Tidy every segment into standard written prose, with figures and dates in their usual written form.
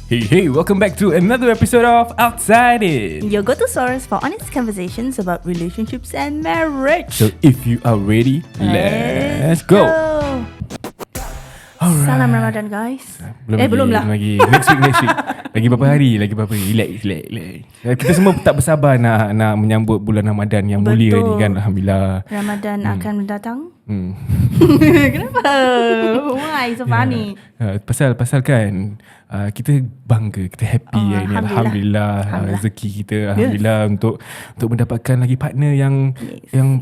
Hey, welcome back to another episode of OUTSIDEIN. Your go-to source for honest conversations about relationships and marriage. So if you are ready, let's go. Alright. Salam Ramadan guys. Belum lah. lagi. Next week. Lagi berapa hari? Relax. Kita semua tak bersabar nak menyambut bulan Ramadan yang mulia ni kan. Alhamdulillah. Ramadan akan mendatang. Kenapa? Why so funny? Pasal kan kita bangga, kita happy hari ni. Alhamdulillah. Rezeki kita alhamdulillah untuk mendapatkan lagi partner yang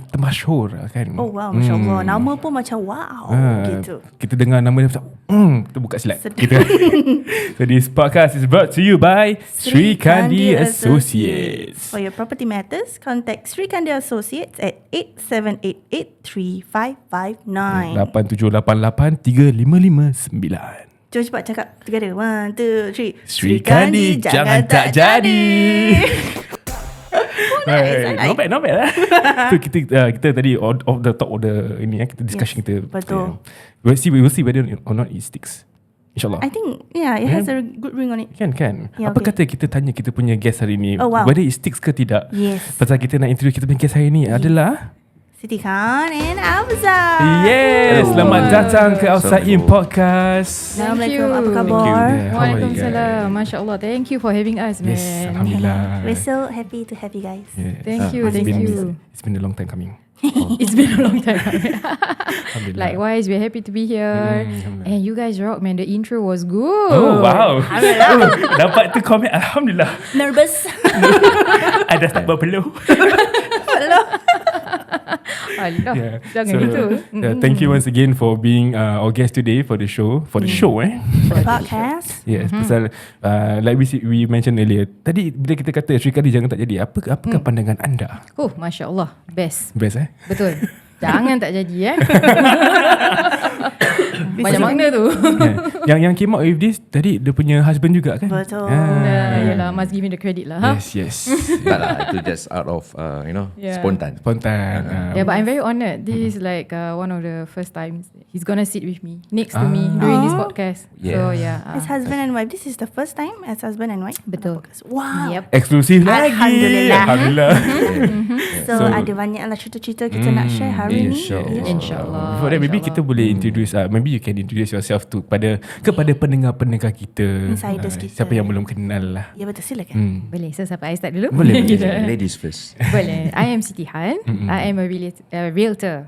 termasyhur kan. Oh wow, masya-Allah. Nama pun macam wow gitu. Kita dengar nama dia macam kita buka slide. So this podcast is brought to you by Sri Kandi Associates. For your property matters, contact Sri Kandi Associates at 87883559. 87883559. Cuba cepat cakap together. 1, 2, 3. Sri Kandi jangan tak jadi. Not bad lah. So kita tadi off the top of the ini kita discussion kita. Betul. We'll see whether or not it sticks. InsyaAllah. I think it has a good ring on it. Kan. Yeah, Apa kata kita tanya kita punya guest hari ni, whether it sticks ke tidak. Yes. Pasal kita nak introduce kita punya guest hari ni adalah Siti Khan Afzal. Yes, selamat datang ke OUTSIDEIN Podcast. Assalamualaikum, apa khabar? Waalaikumsalam. Masya Allah. Thank you for having us, man. Yes, alhamdulillah. We're so happy to have you guys. Yeah. Thank you. It's been a long time coming. It's been a long time. Alhamdulillah. Likewise, we're happy to be here. And you guys rock, man. The intro was good. Oh, wow. Dapat tu komen, alhamdulillah. Nervous. I dah start berpeluh. Allah, jangan So, gitu. Thank you once again for being our guest today for the show. The podcast. Yes, pasal like we mentioned earlier. Tadi bila kita kata SriKandi jangan tak jadi, apakah pandangan anda? Oh, Masya Allah. Best. Best Betul. Jangan tak jadi Banyak makna tu. Yang came out with this tadi dia punya husband juga kan? Betul. Yelah, must give me the credit lah. Yes. Tak lah, itu just out of spontan. Yeah, but I'm very honoured. This is like one of the first times he's gonna sit with me next to me during this podcast. So As husband and wife. This is the first time as husband and wife. Betul. Wow. Yep. Eksklusif lagi. Alhamdulillah. So ada banyak lah cerita-cerita kita nak share hari ni. InsyaAllah. Before that, maybe kita boleh introduce, maybe you can introduce yourself tu kepada pendengar-pendengar kita. Insiders kita. Siapa yang belum kenal lah. Ya betul, silakan. Boleh, so siapa I start dulu? Boleh. Ladies first. Boleh. I am Siti Khan. I am a realtor,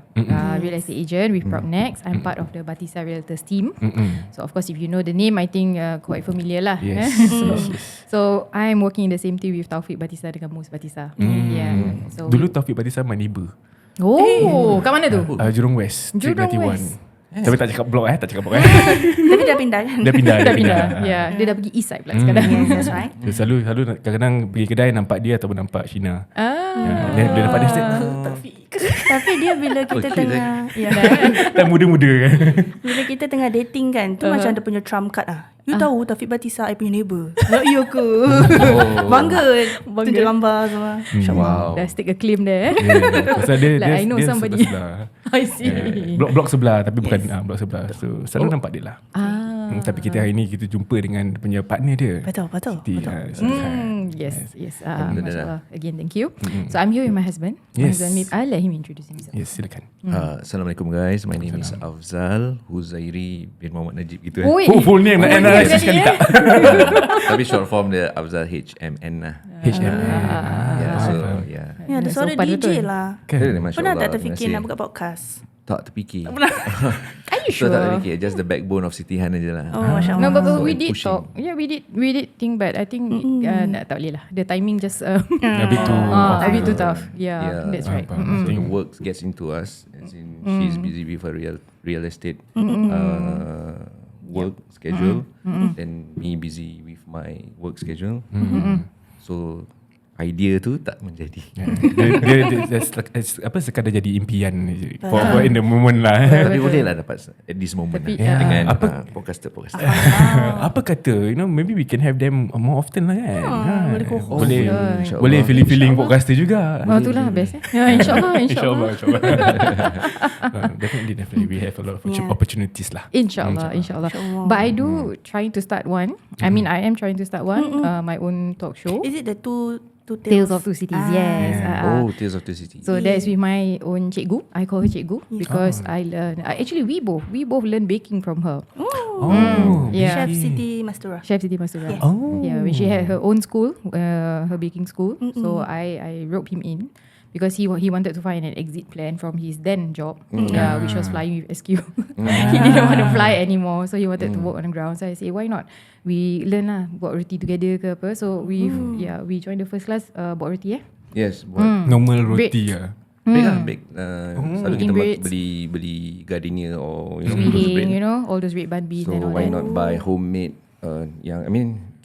real estate agent with PropNext. I'm part of the Batisa Realtors team. So of course, if you know the name, I think quite familiar lah. Yes. So I'm working in the same team with Taufik Batisa dengan Mus Batisa. Yeah. So Dulu Taufik Batisa my neighbour. kat mana tu? Jurong West, Street Jurong 91. West. Tapi tak cakap blok Tak cakap blok Tapi dah pindah kan? Dah pindah. Yeah, dia dah pergi east side pula sekarang. Yes, that's right. Dia selalu kadang-kadang pergi kedai nampak dia ataupun nampak Shina. Dia nampak dia Tapi dia bila kita tengah dan muda-muda kan. bila kita tengah dating kan, tu macam dia punya trump card You tahu Taufik Batisa I punya neighbour. Ya ke? Bangga tunjuk gambar semua. Wow. Dah stick a claim there. Pasal dia Like I know dia somebody. sebelah. I see. Blok sebelah tapi bukan blok sebelah. So selalu nampak dia lah. Tapi kita hari ni kita jumpa dengan punya partner dia. Betul. Siti, Yes. MashaAllah. Again, thank you. So I'm here with my husband. Yes. I'll let him introduce himself. Yes, silakan. Assalamualaikum guys. My name is Afzal Huzairi bin Muhammad Najib gitu Full name nak analysis sekali tak? Tapi short form dia Afzal HMN lah. Ya, ada suara sopan DJ betul. lah. Masya Pernah Allah, tak terfikir terima nak kasih. buka podcast? Tak terfikir. Are you So sure? tak terfikir. Just the backbone of Siti Han je lah. Oh, Masya No, Allah. but we So, did pushing. talk. Yeah, we did think, but I think tak boleh lah. The timing just A bit too a bit too tough. Yeah, that's right. I think work gets into us. As in, she's busy with her real estate work schedule. Then me busy with my work schedule. So idea tu tak menjadi. Dia sekadar jadi impian for in the moment lah. Tapi boleh lah dapat at this moment Tapi, lah, dengan podcaster. Apa kata, maybe we can have them more often lah kan. Boleh feeling podcaster juga. Itulah best. InsyaAllah. Definitely we have a lot of opportunities lah. InsyaAllah. But I do trying to start one. I mean, I am trying to start one, my own talk show. Is it the two Tales of Two Cities? Yes. Tales of Two Cities. So that's with my own cikgu. I call her cikgu because I learn. Actually, we both learn baking from her. Chef Siti Mastura. Yeah, when she had her own school, her baking school. So I roped him in because he wanted to find an exit plan from his then job, which was flying with SQ. He didn't want to fly anymore, so he wanted to work on the ground. So I say, why not? We learn lah buat roti together ke apa. So we joined the first class buat roti. Yes, buat normal roti lah. Bake. Selalu kita beli gardenia or bread, all those red bun beans so and all why that. not buy homemade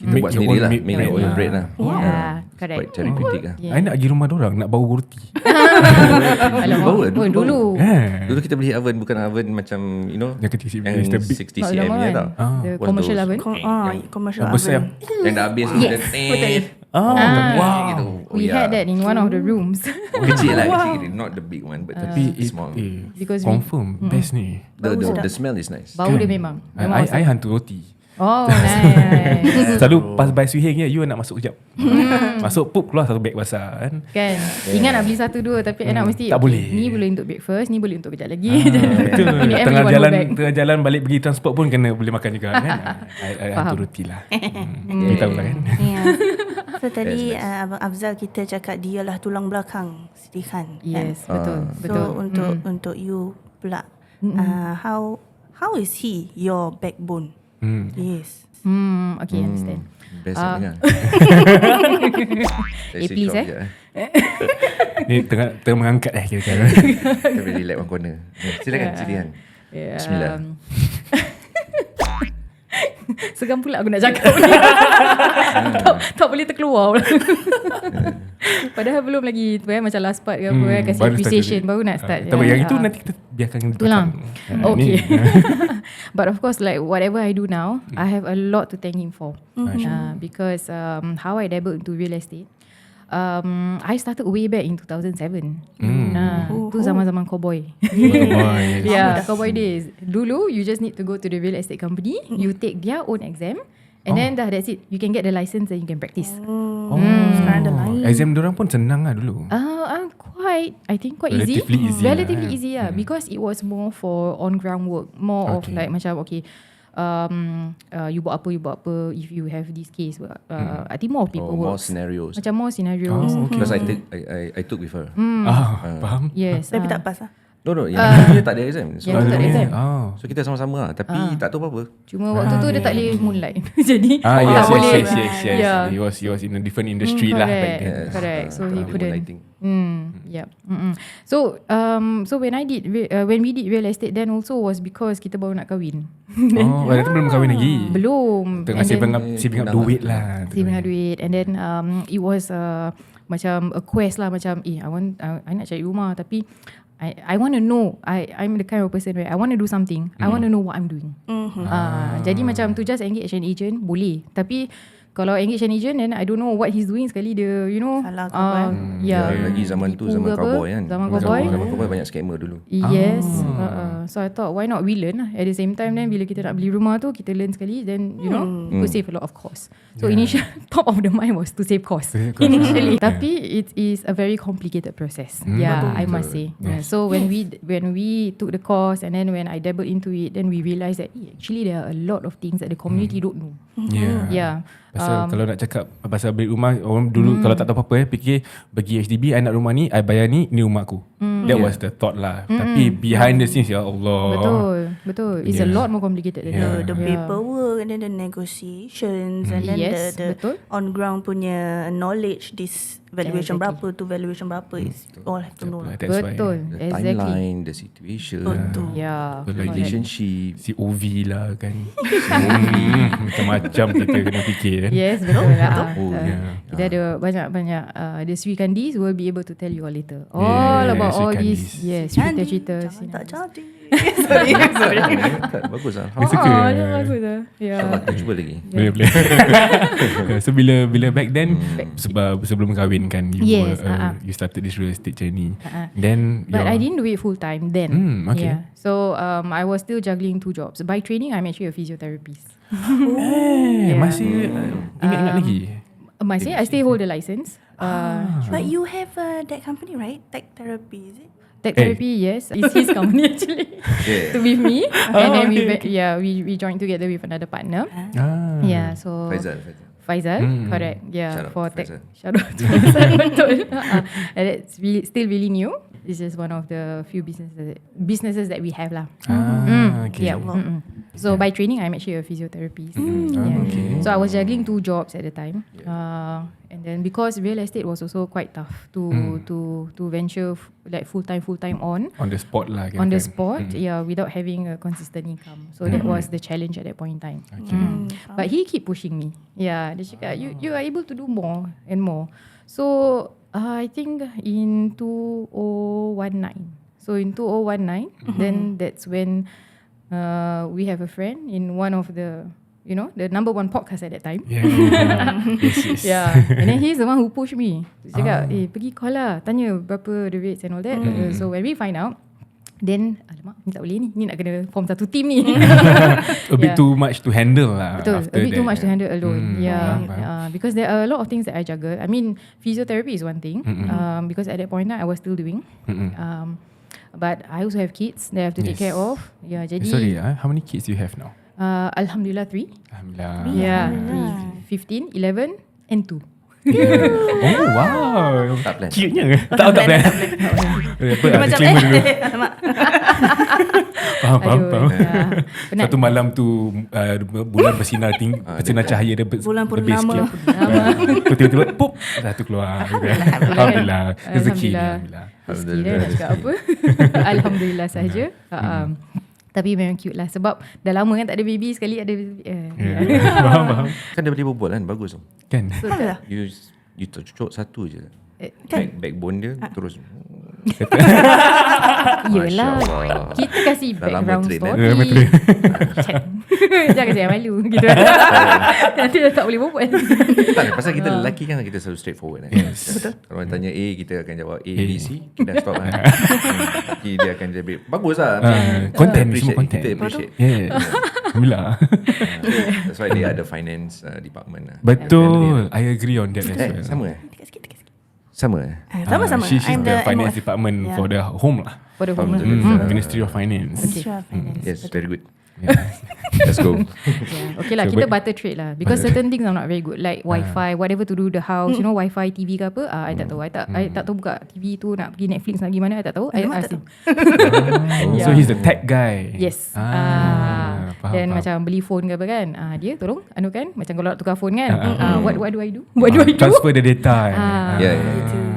kita buat sendiri lah, make our own bread lah. Correct. Quite therapeutic lah. I nak pergi rumah dorang nak bau roti. Alamak, dulu kita beli oven, bukan oven macam yang kecil, yang 60 cm ni tau. The commercial oven. Commercial besar. oven. Yang dah habis Betul. We had that in one of the rooms. Kecil lah, not the big one, but Tapi small. Because confirm best ni. The smell is nice. bau dia memang. I hantu roti. Oh, nice. Selalu pas buy Swiheng you nak masuk sekejap. Masuk pup keluar satu beg basah kan. Ingat nak beli 1-2 tapi enak mesti tak boleh. Ni boleh untuk breakfast, ni boleh untuk kejap lagi. Betul. Tengah jalan balik pergi transport pun kena boleh makan juga kan. I hantu roti lah. Kita tahu lah kan. So tadi Abang Afzal kita cakap dia lah tulang belakang Siti Khan. Yes, betul. So untuk you pula, how is he your backbone? Yes. Okay, understand. Best dengar. Please Ni tengah mengangkat kira-kira. Kita boleh relax one corner. Silakan Siti Khan. Bismillah. Segan pula aku nak cakap ni. tak boleh terkeluar. Padahal belum lagi tu macam last part ke apa kasi appreciation baru nak start. Tapi yang itu nanti kita biarkan itulah. Okay. But of course like whatever I do now, I have a lot to thank him for. Because how I dabbled into real estate, I started way back in 2007. Tu zaman-zaman cowboy. Cowboy days. Dulu you just need to go to the real estate company, you take their own exam, and then that's it. You can get the license and you can practice. Sekarang dah lain. Exam diorang pun senang lah dulu. I think quite Relatively easy. Relatively easy because it was more for on ground work, more of like macam you buat apa if you have this case. I think more people more scenarios. Macam more scenarios. Because I took with her. Faham? Yes. Tapi tak pas lah. No, dia tak ada exam. So, tak ada exam. So kita sama-sama lah. Tapi tak tahu apa-apa. Cuma waktu tu dia tak boleh moonlight. Jadi yes, tak boleh. Yes. He was in a different industry lah back then. Correct. So he couldn't. Yeah. So when we did real estate then also was because kita baru nak kahwin. Waktu tu belum kahwin lagi. Belum. Tengah saving up duit lah. Saving up duit. And then it was macam a quest lah. Macam I nak cari rumah tapi I want to know. I'm the kind of person where I want to do something. I want to know what I'm doing. Jadi macam to just engage an agent boleh. Tapi kalau engage an agent then I don't know what he's doing sekali dia salah kawan. Lagi zaman tu zaman cowboy kan. Zaman cowboy banyak scammer dulu. Yes. So I thought why not we learn lah. At the same time then bila kita nak beli rumah tu kita learn sekali then could save a lot of cost. So initial top of the mind was to save cost initially. Tapi it is a very complicated process. I must say. So when we took the course and then when I dabbled into it then we realised that actually there are a lot of things that the community don't know. Pasal kalau nak cakap pasal beli rumah, orang dulu kalau tak tahu apa-apa fikir bagi HDB I nak rumah ni, I bayar ni rumah aku. That was the thought lah. Tapi behind the scenes ya Allah. Betul. It's a lot more complicated than that. The paperwork and then the negotiations and then the on ground punya knowledge this Valuation Exactly. berapa tu, valuation berapa is all have to know. That's why. Betul. The Exactly. timeline, the situation, Betul. Yeah. Betul lagi. relationship. COV lah kan. Macam-macam kita kena fikir kan. Yes, betul lah. Oh, yeah. Kita ada banyak-banyak the Sri Kandi will be able to tell you all later. Yeah, All about Sri all Kandis. these. Yes, Jadi, cerita-cerita. jangan tak jadi. Bagus lah. Suka. Bagus lah. Ya. InsyaAllah kita cuba lagi. Boleh. So bila back then sebelum kahwin kan Yes, you started this real estate journey. Then But I didn't do it full time then. Okay. Yeah. So I was still juggling 2 jobs. By training, I'm actually a physiotherapist. masih ingat-ingat lagi. Masih, I still hold the license. But you have that company, right? Tech therapy, is it? Tech therapy, yes, it's his company actually. Yeah. To with me, and then we joined together with another partner. Yeah, so Faizal, correct. Yeah, Shout out for to tech. Faizal. Shout out to Faizal, betul. And it's still really new. This is one of the few businesses that we have lah. Okay. Yeah. So by training, I'm actually a physiotherapist. Yeah. Okay. So I was juggling 2 jobs at the time, and then because real estate was also quite tough to venture like full time on On the spot lah. on the spot, yeah, without having a consistent income. So that was the challenge at that point in time. But he keep pushing me. Yeah, dia cakap you are able to do more and more. So I think in 2019. So in 2019, then that's when we have a friend in one of the the number 1 podcast at that time. Yeah. Yes. Yeah. And then he's the one who pushed me. Dia cakap, pergi call lah, tanya berapa the rates and all that. So when we find out, then alamak, ni tak boleh ni nak kena form satu team ni. A bit too much to handle lah. Betul, after a bit too that. much to handle alone. Faham. Because there are a lot of things that I juggle. I mean, physiotherapy is one thing. Because at that point in time I was still doing. But I also have kids that I have to take care of. Yeah, jadi Sorry, how many kids you have now? Alhamdulillah 3. Alhamdulillah. Yeah, 15, 11 and 2. Oh wow. Tak plan. Cute-nya. Tak plan. Macam alamak. Faham. Yeah. Penat. Satu malam tu bulan bersinar bersinar cahaya dia Bulan lebih purnama. sikit. Tiba-tiba pop satu keluar. Alhamdulillah. Rezeki ni, alhamdulillah. Rezeki dah nak cakap apa. Alhamdulillah sahaja. Tapi memang cute lah. Sebab dah lama kan tak ada baby, sekali ada baby. Faham. Kan dia boleh berbual kan. Bagus tu. Kan? You cucuk satu je. Kan? Backbone dia terus. Yelah, Masya Allah. kita kasih Dah lama background train, story. Dah lama train. Jangan saya malu gitu. Nanti dah tak boleh berbual. Tak, pasal kita lelaki kan kita selalu straightforward kan. Yes. Betul. Kalau orang tanya A, kita akan jawab A, B, C. Kita dah stop kan. Nanti dia akan jadi bagus lah. Content, Kita semua content. Kita appreciate. Yeah. Alhamdulillah. That's why they are the finance department lah. Betul. I agree on that as well. Sama Sikit. Sama Sama-sama. She's I'm the finance MOF. department for the home lah. For the home. Ministry of Finance. Sure, finance. Yes, very good. Let's go. Yeah. Okay lah, So, kita barter trade lah. Because certain things are not very good. Like wifi, whatever to do the house, wifi, TV ke apa, I tak tahu. I tak tahu buka TV tu nak pergi Netflix nak pergi mana, I tak tahu. I ask him. So he's the tech guy. Yes. Faham, Dan faham. macam beli phone ke apa kan, dia tolong kan, macam kalau nak tukar phone kan, what do I do? What do I do? Transfer the data. Yeah.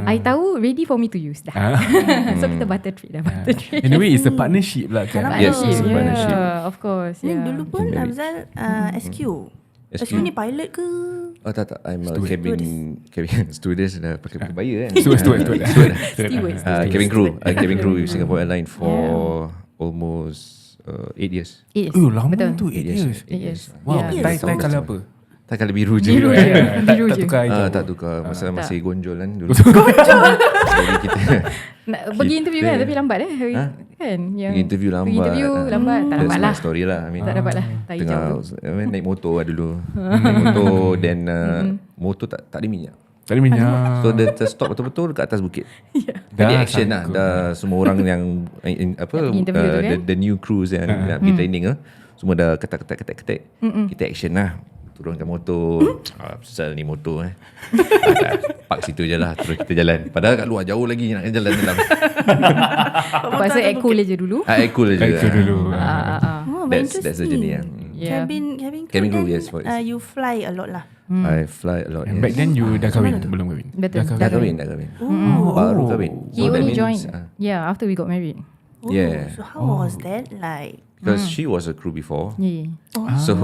I tahu ready for me to use dah. So kita barter trade dah, barter trade. In a way, it's a partnership lah kan. Yes, it's a partnership. Yeah, of course. Ni Yeah. dulu pun Afzal SQ. SQ ni pilot ke? Oh tak, I'm a cabin stewardess dah pakai bayar kan. Steward. Steward. Cabin crew with Singapore Airlines for almost 8 years. Yes. Oh, lama Betul. tu 8 years. 8 years. Wow, Yeah. tai colour apa? Tak kala biru je. Biru je. Biru Tak je. tukar hijau. Tak tukar. Masa Tak. masih gonjol kan dulu. Jadi kita Nak pergi interview kan, tapi lambat kan. Yang pergi interview lambat. Pergi interview lambat, tak That's dapat my lah. story lah. I mean, Tak dapat lah. Tak hijau tu. tengah naik motor lah dulu. Naik motor then motor tak ada minyak. Tak ada minyak. So dia stop betul-betul dekat atas bukit. Dah Jadi action lah. sangkut. Dah semua orang yang apa pergi interview tu kan? the new crews yang nak pergi training semua dah ketak. Kita action lah. Turunkan motor. Pasal ni motor park situ je lah. Terus kita jalan. Padahal kat luar jauh lagi nak jalan dalam. Pasal air cool je dulu. Air cool je. Back to dulu. Oh, That's the journey. Yeah. Cabin crew, then, yes, for it. you fly a lot lah. I fly a lot. And back then you dah kahwin? Belum kahwin? Betul. Dah kahwin. Baru kahwin. He that only means, joined after we got married. Yeah. So how was that like? Because she was a crew before. Yeah. So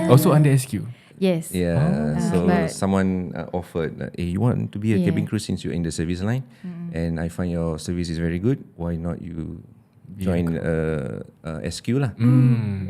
Also under SQ? Yes. yeah, so but- someone offered, you want to be a cabin crew since you're in the service line, and I find your service is very good. Why not you join SQ lah?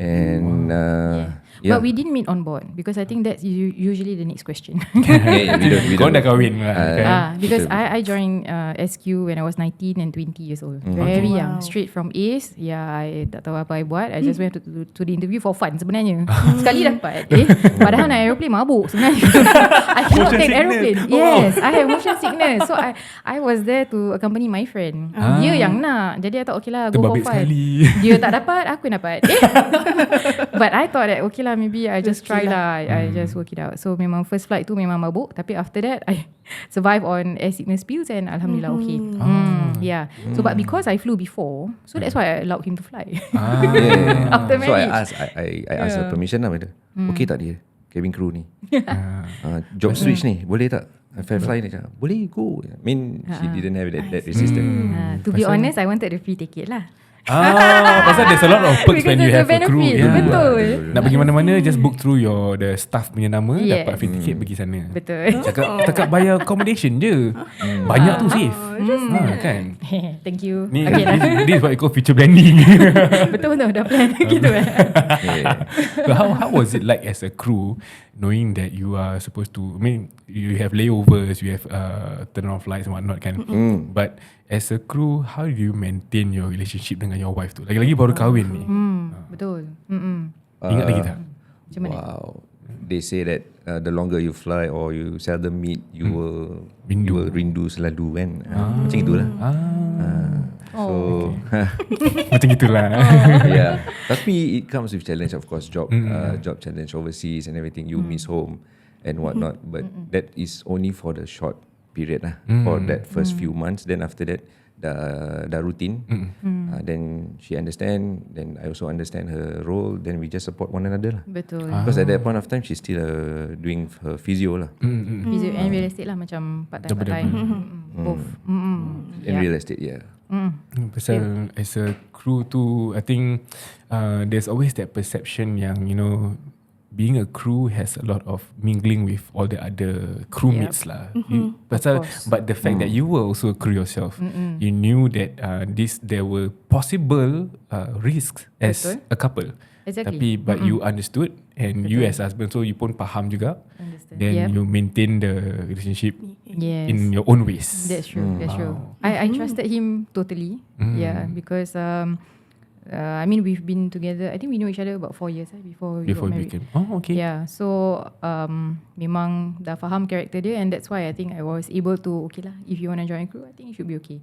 And yeah. But we didn't meet on board because I think that's usually the next question. yeah, we Kau don't. dah kahwin lah kan? Because I joined SQ when I was 19 and 20 years old. Very young. Straight from Ace. Yeah, I tak tahu apa I buat. I just went to the interview for fun sebenarnya. Sekali dapat. Padahal naik aeroplane mabuk sebenarnya. I cannot take aeroplane. Yes, I have motion sickness. So I was there to accompany my friend. Dia yang nak. Jadi I thought okay lah, go for Terbabit fun. sekali. Dia tak dapat, aku yang dapat. But I thought that okay lah, maybe I just try lah. I just work it out. So memang first flight tu memang mabuk. Tapi after that I survive on air sickness pills and alhamdulillah okay. Yeah. So but because I flew before, so that's why I allowed him to fly. After So I marriage. asked her permission lah. Okay tak dia cabin crew ni? Job switch ni boleh tak? Fly ni cakap, boleh go. I mean she didn't have that resistance. To be honest, I wanted the free ticket lah. Pasal there's a lot of perks Because when you there's have a a crew. benefit, betul. Nak pergi mana-mana, just book through the staff punya nama, Yes. dapat free ticket pergi sana. Betul. Cakap bayar accommodation je. Banyak tu safe. Kan? Thank you. Ni Okay lah. this is what you call future branding. Betul dah plan gitu So how was it like as a crew, knowing that you are supposed to, I mean, you have layovers, you have turn on flights and whatnot kan. But as a crew, how do you maintain your relationship dengan your wife tu? Lagi-lagi baru kahwin ni. Betul. Ingat lagi tak? Macam mana? Wow. They say that the longer you fly or you seldom meet, you will rindu selalu kan. Macam itulah. So Macam gitulah. yeah. Tapi it comes with challenge, of course. Job challenge overseas and everything. You miss home and whatnot. But that is only for the short period lah. For that first few months. Then after that, dah routine. Then she understand. Then I also understand her role. Then we just support one another lah. Betul. Because at that point of time, she's still doing her physio lah. Physio and real estate lah, macam part-time. Both. In real estate, yeah. Pasal as a crew tu, I think there's always that perception yang, you know, being a crew has a lot of mingling with all the other crewmates lah. Pasal, but the fact that you were also a crew yourself, you knew that there were possible risks as a couple. Exactly. But you understood, and you as husband, so you pun faham juga. Understand. Then you maintain the relationship Yes. in your own ways. That's true. That's true. I trusted him totally. Yeah, because I mean we've been together. I think we know each other about 4 years before we got married. Became. Oh, okay. Yeah, so memang dah faham karakter dia, and that's why I think I was able to okay lah. If you want to join crew, I think it should be okay.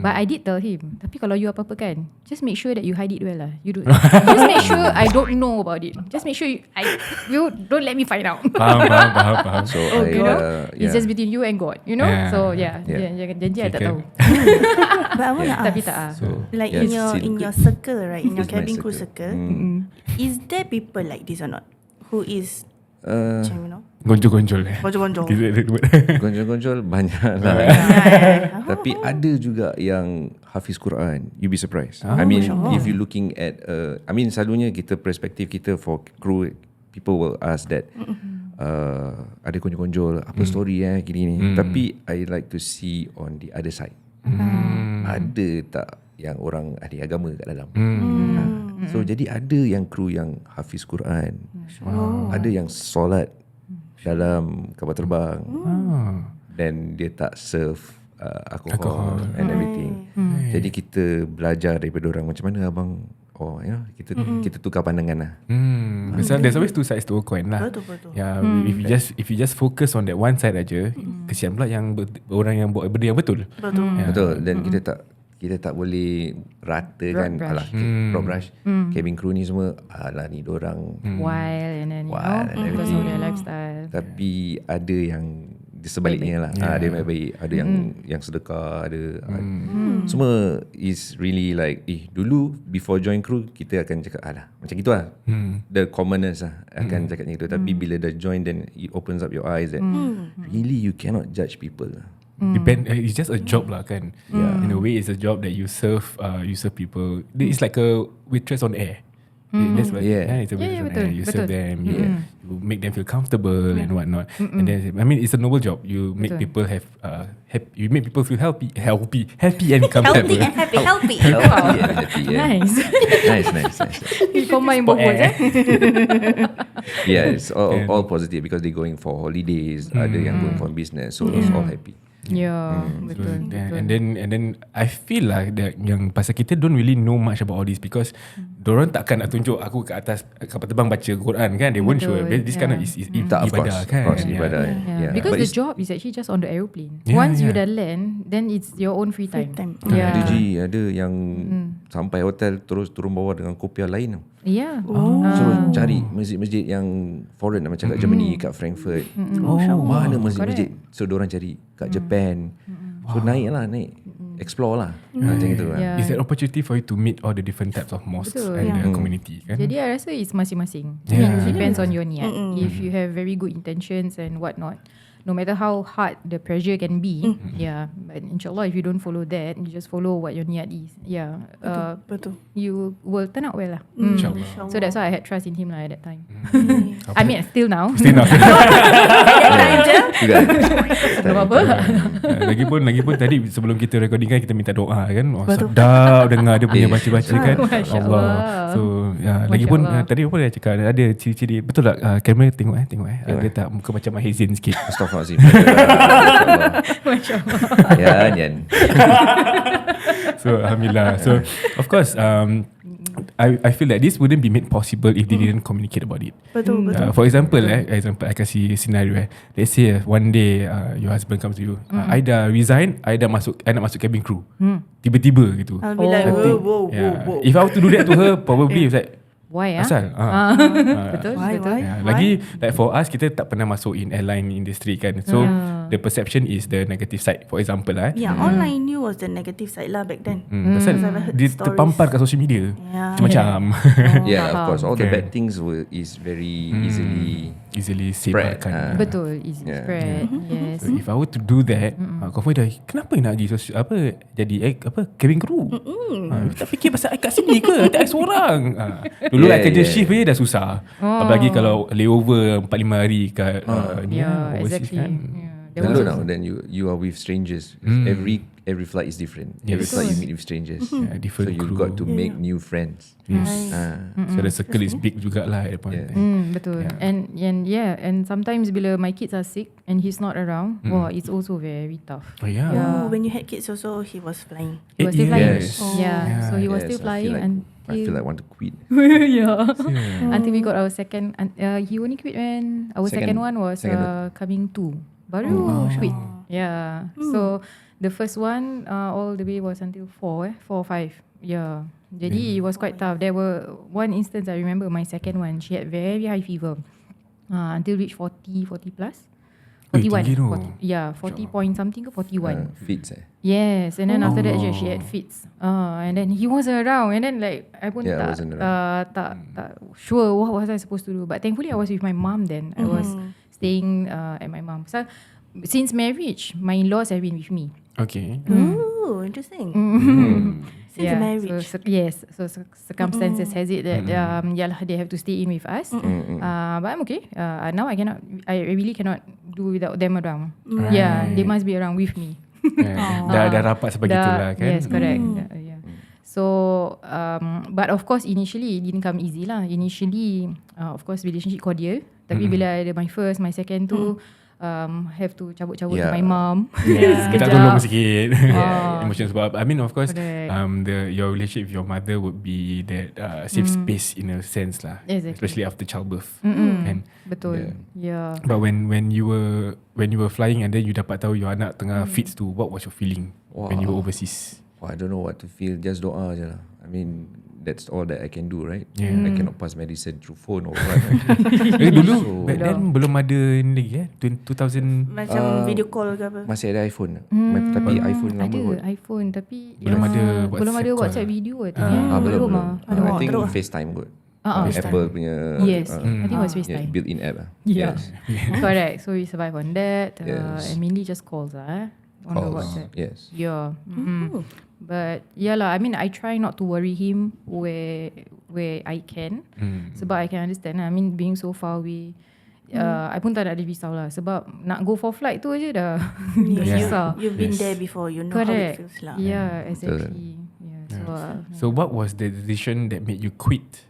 But I did tell him. Tapi kalau you apa-apa kan, just make sure that you hide it well lah. You do. Just make sure I don't know about it. Just make sure you don't let me find out. Faham. So You know, it's just between you and God. You know, Yeah. so jangan janji I tak tahu. But I want to Tapi ask, tak ah. like Yes, in your circle, right? In your It's my cabin crew circle. circle, is there people like this or not? Who is macam, you know, Gonjol-gonjol. gonjol-gonjol? Gonjol-gonjol banyak lah. Tapi ada juga yang hafiz Quran. You be surprised. I mean, if you looking at I mean, selalunya kita perspektif kita for crew, people will ask that ada gonjol-gonjol, apa story gini ni. Tapi I like to see on the other side. Ada tak yang orang ahli agama kat dalam? So jadi ada yang kru yang hafiz Quran, ada yang solat dalam kapal terbang, dan dia tak serve alcohol and everything. Jadi kita belajar daripada orang macam mana abang. Kita tukar pandangan lah. Pasal there's always two sides to a coin lah. Betul. Yeah, if you just focus on that one side aja, kesian pula yang orang yang buat benda yang betul. Betul. Dan kita tak boleh rata kan. Alah, rock brush. Cabin crew ni semua alah ni dorang Wild and then wild and because of everything. their lifestyle. Tapi ada yang sebaliknya lah. Ada yang baik, ada yang sedekah, ada Semua is really like dulu before join crew kita akan cakap macam gitu lah. The commoners lah akan cakap macam gitu. Tapi bila dah join, then it opens up your eyes that really you cannot judge people lah. It's just a job lah kan. In a way, it's a job that you serve people. It's like a waitress on air. That's what it's a waitress on air. You serve them, you make them feel comfortable and whatnot. And then, I mean, it's a noble job. You make people have you make people feel healthy and comfortable. Healthy. Nice. Nice. You combine both words. Yeah, it's all positive because they're going for holidays. Ada yang going for business, so it's all happy. Yeah, betul. And then I feel like that yang pasal kita don't really know much about all this because dorang takkan nak tunjuk aku kat atas kapal terbang baca Quran kan. They won't show. This kind of is ibadah kan. Of course, ibadah. Yeah. Because the job is actually just on the aeroplane. Once you dah land, then it's your own free time. Ada yang sampai hotel terus turun bawah dengan kopiah lain tau. Yeah. Suruh cari masjid-masjid yang foreign macam kat Germany, kat Frankfurt. Mana masjid-masjid. So diorang cari kat Japan. So naik explore lah. Macam itu lah. It's an opportunity for you to meet all the different types of mosques and the community kan. Jadi I rasa it's masing-masing. It depends on your niat. If you have very good intentions and whatnot, no matter how hard the pressure can be, but inshallah if you don't follow that, you just follow what your niat is, betul. you will turn out well lah. InsyaAllah. So that's why I had trust in him lah at that time. I mean still now. Tak apa. Lagipun tadi sebelum kita recording kan kita minta doa kan. Sedap dengar dia punya baca-baca kan. Allah. So lagipun tadi apa dia cakap ada ciri-ciri betul tak kamera tengok ada tak muka macam Mahizin sikit. Astaghfirullahaladzim. Masya-Allah. Ya, Nian. So alhamdulillah. So of course I feel that this wouldn't be made possible if they didn't communicate about it. Betul. For example I kasih scenario let's say one day your husband comes to you, I dah resign, I nak masuk cabin crew. Tiba-tiba gitu. I'll be like whoa. If I were to do that to her, probably it's like Why asal? Betul. Lagi like for us, kita tak pernah masuk in airline industry kan. So the perception is the negative side. For example online new was the negative side lah back then. pasal dia terpampar kat social media macam Yeah, of course all the bad things is very easily spread. sebarkan. Betul, easy spread. Yes. So if I were to do that, kau dah kenapa nak pergi jadi cabin crew? Tak fikir pasal I kat sini ke? Tak I seorang. Dulu I kerja shift dah susah. Apalagi kalau layover 4-5 hari kat overseas kan. Hello now, then you are with strangers. Every flight is different. Every flight you meet with strangers. Different so you've got to make new friends. Yes. So the circle is big jugalah at that point. Betul. And sometimes bila my kids are sick and he's not around, it's also very tough. When you had kids also, he was flying. He was still flying. Yes. So he was still flying I feel like I want to quit. Until we got our second. He only quit when our second one was coming 2. Baru quit. So the first one all the way was until 4 or 5. Jadi it was quite tough. There were one instance I remember, my second one, she had very high fever until reached 40 plus. 41. 40 point something ke 41. Fits Yes, and then after that she had fits. And then he wasn't around, and then like I pun tak sure what was I supposed to do. But thankfully I was with my mom then. I was staying at my mom. So since marriage, my in-laws have been with me. Okay. Oh, interesting. Since marriage. So circumstances has it that they have to stay in with us. But I'm okay. Now I really cannot do without them around. They must be around with me. Dah rapat sebegitulah kan. Yes, correct. So but of course initially it didn't come easy lah. Initially of course relationship cordial. Tapi bila ada my first, my second tu have to cabut-cabut to my mom. Minta tolong sikit. Emotion sebab I mean of course your relationship with your mother would be that safe space in a sense lah. Especially after childbirth. And betul. But when you were flying and then you dapat tahu your anak tengah fits tu, what was your feeling when you were overseas? I don't know what to feel. Just doa je lah. I mean that's all that I can do, right? Yeah. I cannot pass medicine through phone or what. Dulu back then belum ada ni lagi 2000 Macam video call ke apa? Masih ada iPhone. Tapi iPhone lama kot. Ada iPhone tapi Belum ada belum ada WhatsApp WhatsApp call. video Belum. Aduh, I think teruk. FaceTime kot. FaceTime. Apple punya Yes, I think it was yeah, FaceTime. built-in app lah. Yeah. Yes. Correct. So we survive on that. Yes. And mainly just calls on the Calls. WhatsApp. Yes. Yeah. But yeah lah. I mean, I try not to worry him where I can. Sebab I can understand. I mean, being so far away, I pun tak nak risau lah. Sebab nak go for flight tu aja dah dah susah. You've been there before. You know Correct. how it feels lah. Yeah, exactly. Yeah. So what was the decision that made you quit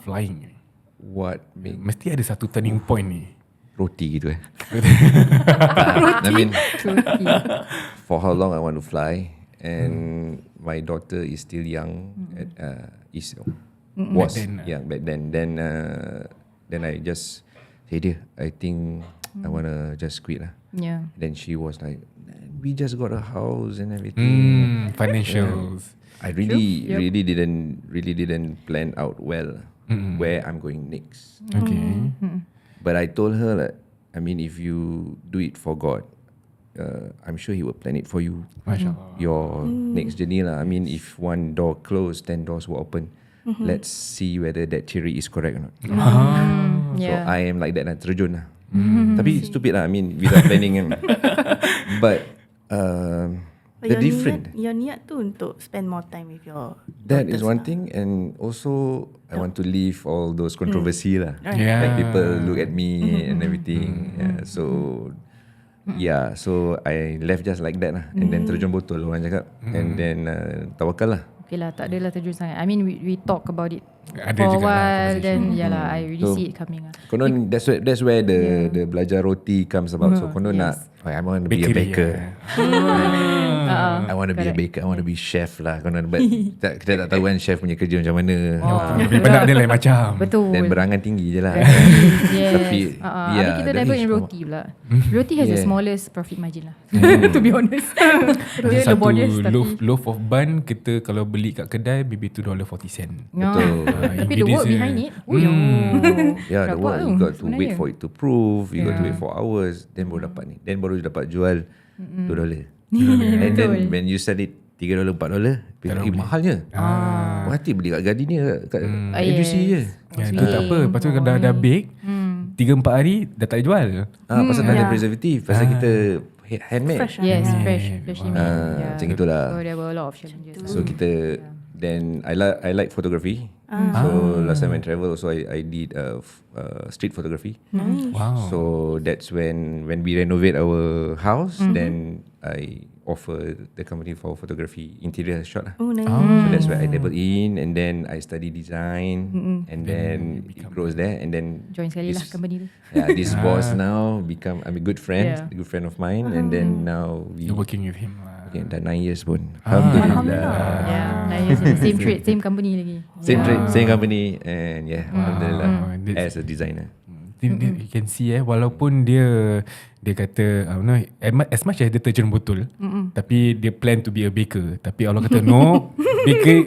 flying? What make Mesti ada satu turning point ni. roti gitu I mean, Roti. for how long I want to fly, and my daughter is still young. Was Back then, young back then. Then I just say, dear, I think I wanna just quit lah. Yeah. Then she was like, we just got a house and everything. Financials. I really didn't plan out well where I'm going next. Okay. But I told her that, I mean, if you do it for God, I'm sure He will plan it for you. MashaAllah. Your next journey lah. I mean, if one door closed, 10 doors will open. Let's see whether that theory is correct or not. So Yeah. I am like that lah, terjun lah. Tapi stupid lah, I mean, without planning. But the different. Your niat tu untuk spend more time with your That is daughters one lah. thing, and also I want to leave all those controversy lah. Yeah. Like people look at me and everything. Yeah, so I left just like that lah, and then terjun botol orang cakap, and then tawakal lah. Okay lah, tak adalah terjun sangat. I mean, we talk about it Ada for a juga lah while. conversation. Then yeah lah, I really So, see it coming lah. Konon that's where the belajar roti comes about. So konon nak, I want to be a Bakery, baker. I want to be a correct. baker. I want to be chef lah. Konon, but kita tak tahu kan chef punya kerja macam mana. Lebih banyak dia lain macam. Betul. Dan berangan tinggi je lah. Yes. Tapi Tapi kita the dabble age in pun- roti pula. Roti has the Yeah. smallest profit margin lah. To be honest. Dia Satu laborious tapi loaf of bun kita kalau beli kat kedai maybe $2.40. Betul. Tapi the work behind it. Yeah, the Rabak work tu you got to sebenarnya. wait for it to prove. You got to wait for hours. Then baru dapat ni. Then baru dapat jual $2. And then when you sell it $3, $4, mahalnya. Mati beli kat Gardenia, kat NGC je. Ya, itu tak apa. Lepas tu kalau dah bake 3-4 hari dah tak jual. Pasal tak ada preservative. Pasal kita handmade. Fresh lah. Yes, freshly made. Yeah. Macam itulah. So there were a lot of challenges. So kita then I like photography. So last time I travel also I did street photography. Wow. So that's when we renovate our house, then I offer the company for photography interior shot lah. Oh, nice. So that's where I dabble in, and then I study design, and then it grows there, and then Join sekali lah this- company tu. Yeah, this boss now I'm a good friend, Yeah. a good friend of mine, and then now we You're working with him lah. dah 9 years pun. Alhamdulillah. Yeah, 9 years in the same trade, same company lagi. Same trade, same company, and yeah, alhamdulillah That's- as a designer. You can see walaupun dia kata as much as dia terjun botol, tapi dia plan to be a baker, tapi Allah kata no,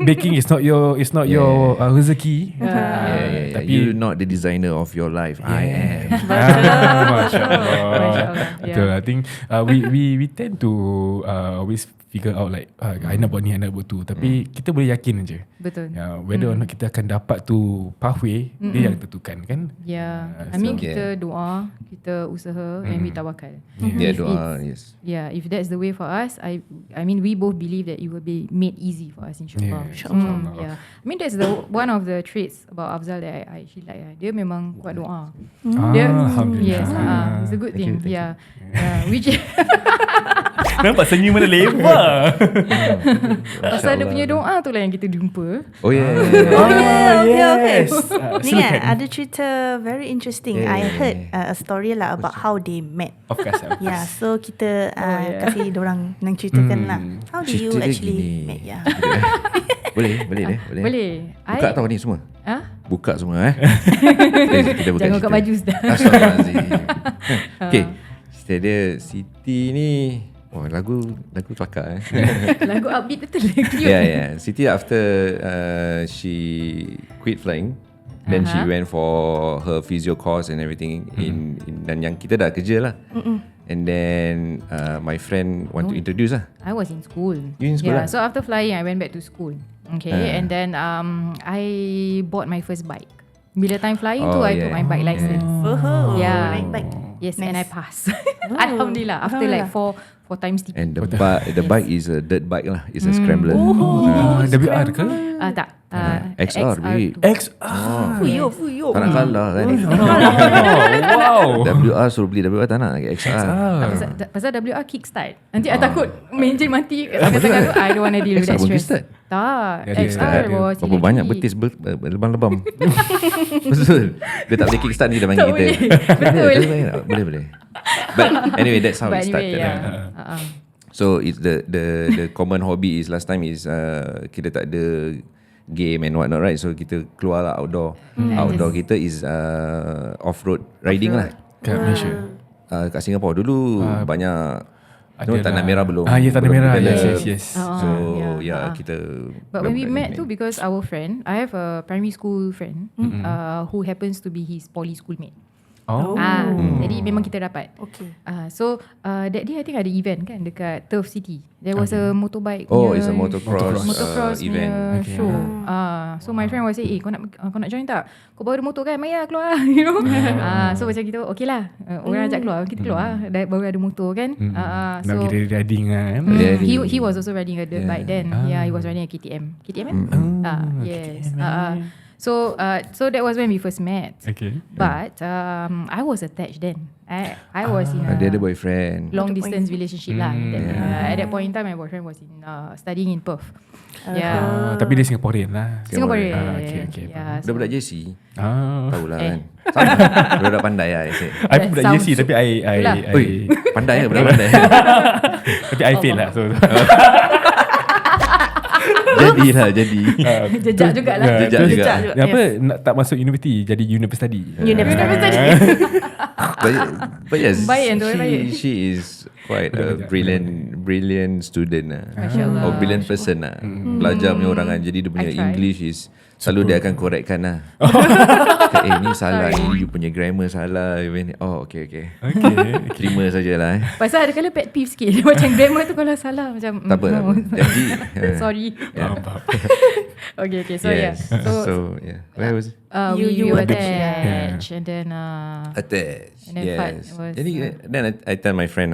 baking is not your rezeki. Yeah. Tapi You're not the designer of your life. I am. Masya-Allah. Betul. I think we tend to always figure out like I nak buat ni, I nak buat tu, tapi kita boleh yakin aje. Betul. Whether or not kita akan dapat tu pathway, dia yang tentukan kan. Yeah, I mean so- kita doa, kita usaha, and we tawakal. Yeah, If doa, it's- yes. Yeah, if that's the way for us, I mean we both believe that it will be made easy for us, inshallah. Yeah, inshallah. Yeah, I mean that's one of the traits about Afzal that I actually like. Dia memang kuat doa. Alhamdulillah. Yes, it's a good thing. Thank you. Yeah, which Nampak senyum mana lebar. pasal dia punya doa tu lah yang kita jumpa. Oh yeah. Okay. Ni Silakan. kan ada cerita very interesting. I heard a story lah about how they met. Of course. Yeah, so kita kasih dorang nang ceritakan lah. How do you Cerita dia actually gini. met? Yeah. Boleh. Boleh. Buka tau ni semua. Buka semua Kita buka Jangan buka cerita. baju sudah. Astagfirullahaladzim. Okay. Cerita dia Siti ni Oh, lagu kelakar Lagu upbeat betul. Cute. Yeah. Siti after she quit flying, then she went for her physio course and everything dan yang kita dah kerja lah. And then my friend want to introduce lah. I was in school. You in school lah? So after flying, I went back to school. Okay, and then I bought my first bike. Bila time flying tu, I took my bike license. Naik bike. Yes, and I passed. Alhamdulillah. After like four times TP. And the bike is a dirt bike lah. It's a scrambler. WR ke? Tak. XR babe. XR. Fuyo. Tak nak kalah kan. Wow. WR suruh beli WR tak nak XR. Pasal WR kickstart. Nanti I takut enjin mati kat tengah-tengah tu. I don't want to deal with that XR stress. kickstart? Tak. Jadi XR was Berapa banyak betis lebam-lebam. Betul. Dia tak boleh kickstart ni dia panggil Tak kita. boleh. Boleh. But anyway, that's how it started. So it's the common hobby is last time is kita tak ada game and whatnot, right? So kita keluar lah outdoor. Outdoor kita is off-road riding lah. Kat Malaysia. Kat Singapore dulu banyak. Tanah Merah belum. Ya, Tanah Merah. develop. Yes. So kita. But when we met too, because our friend, I have a primary school friend who happens to be his poly schoolmate. Jadi memang kita dapat. Okay. So that day I think ada event kan dekat Turf City. There was a motorbike. It's a motocross event. Show. So my friend was say, kau nak join tak? Kau baru ada motor kan? Maya keluar lah. You know. So macam kita okay lah. Orang ajak keluar, kita keluar. Baru ada motor kan. Nak pergi riding kan. He was also riding a dirt bike then. Yeah, he was riding a KTM. KTM kan? Yes. So that was when we first met. Okay. But I was attached then. I was in Dia ada boyfriend. long distance relationship lah. At that point in time, my boyfriend was in studying in Perth. Tapi dia Singaporean lah. Singaporean. Okay. Yeah, Dia budak JC. Ah. Tahulah kan. Sama. Budak pandai lah. I pun budak JC tapi I Pandai lah, budak pandai. tapi I fail lah. So Jadi. Jejak jugalah. Jejak juga. Apa nak tak masuk universiti jadi university. But yes, Baik tu, baik. she is quite a brilliant student lah. Masya-Allah. Or brilliant person lah. Belajar punya orang kan. Jadi dia punya I try. English is selalu dia akan correctkan lah. Ni salah, ni you punya grammar salah. Okay. Terima sajalah. Pasal ada kala pet peeve sikit. Macam grammar tu kalau salah macam Tak apa. Jadi sorry. Okay. So yes. yeah. So yeah. Where was it? You were attached and then Attached. and then Yes. Fad was, Jadi then I tell my friend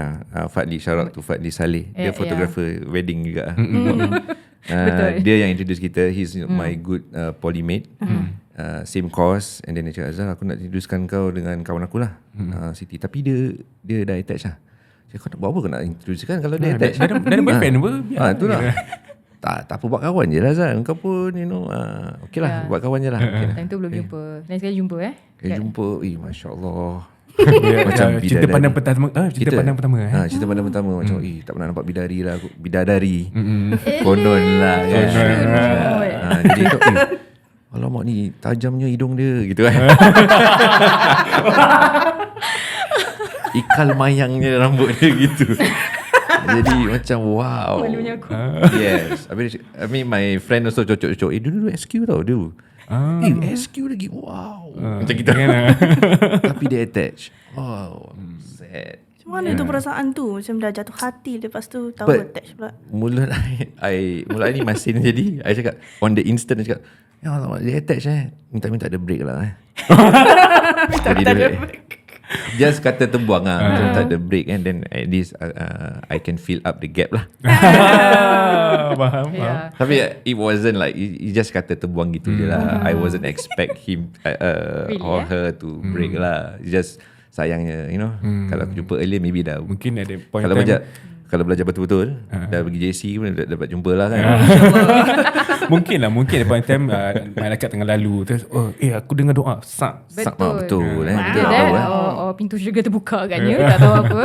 Fadli, shout out to Fadli Saleh. Dia photographer wedding juga. Dia yang introduce kita. He's my good polymate. Same course. And then dia cakap, Azal, aku nak introducekan kau dengan kawan aku lah, Siti. Tapi dia dah attached lah. Cakap, kau nak buat apa kau nak introducekan kalau dia attached? Dia ada boyfriend apa? Tu lah. Tak apa, buat kawan je lah Azal. Kau pun okay lah, buat kawan je lah. time tu belum jumpa. Lain sekali jumpa Jumpa, Masya Allah. Macam cerita pandang pertama. Cerita pandang pertama. Cerita pandang pertama macam tak pernah nampak bidadari. Konon lah kan. Jadi tu alamak ni tajamnya hidung dia gitu kan. Ikal mayangnya rambut dia gitu. Jadi macam wow. Malunya aku. Yes. I mean my friend also cocok-cocok. Dulu SQ tau dulu. SQ lagi. Wow. Macam gitu. Tapi dia attach. Wow. Sad. Macam mana tu perasaan tu? Macam dah jatuh hati, lepas tu tahu attach pula. Mula ni masin jadi I cakap on the instant I cakap, ya Allah, dia attach minta ada break lah minta ada break. Just kata terbuang lah, minta ada break and then at least I can fill up the gap lah. Faham. Tapi it wasn't like it just kata terbuang gitu je lah. I wasn't expect him or her to break lah. It's just sayangnya kalau aku jumpa earlier maybe dah Mungkin ada point kalau belajar betul-betul dah pergi JC pun dapat jumpa lah kan. Mungkin ada point time malaikat tengah lalu terus aku dengar doa sak betul Or pintu syurga terbuka agaknya. Tak tahu apa.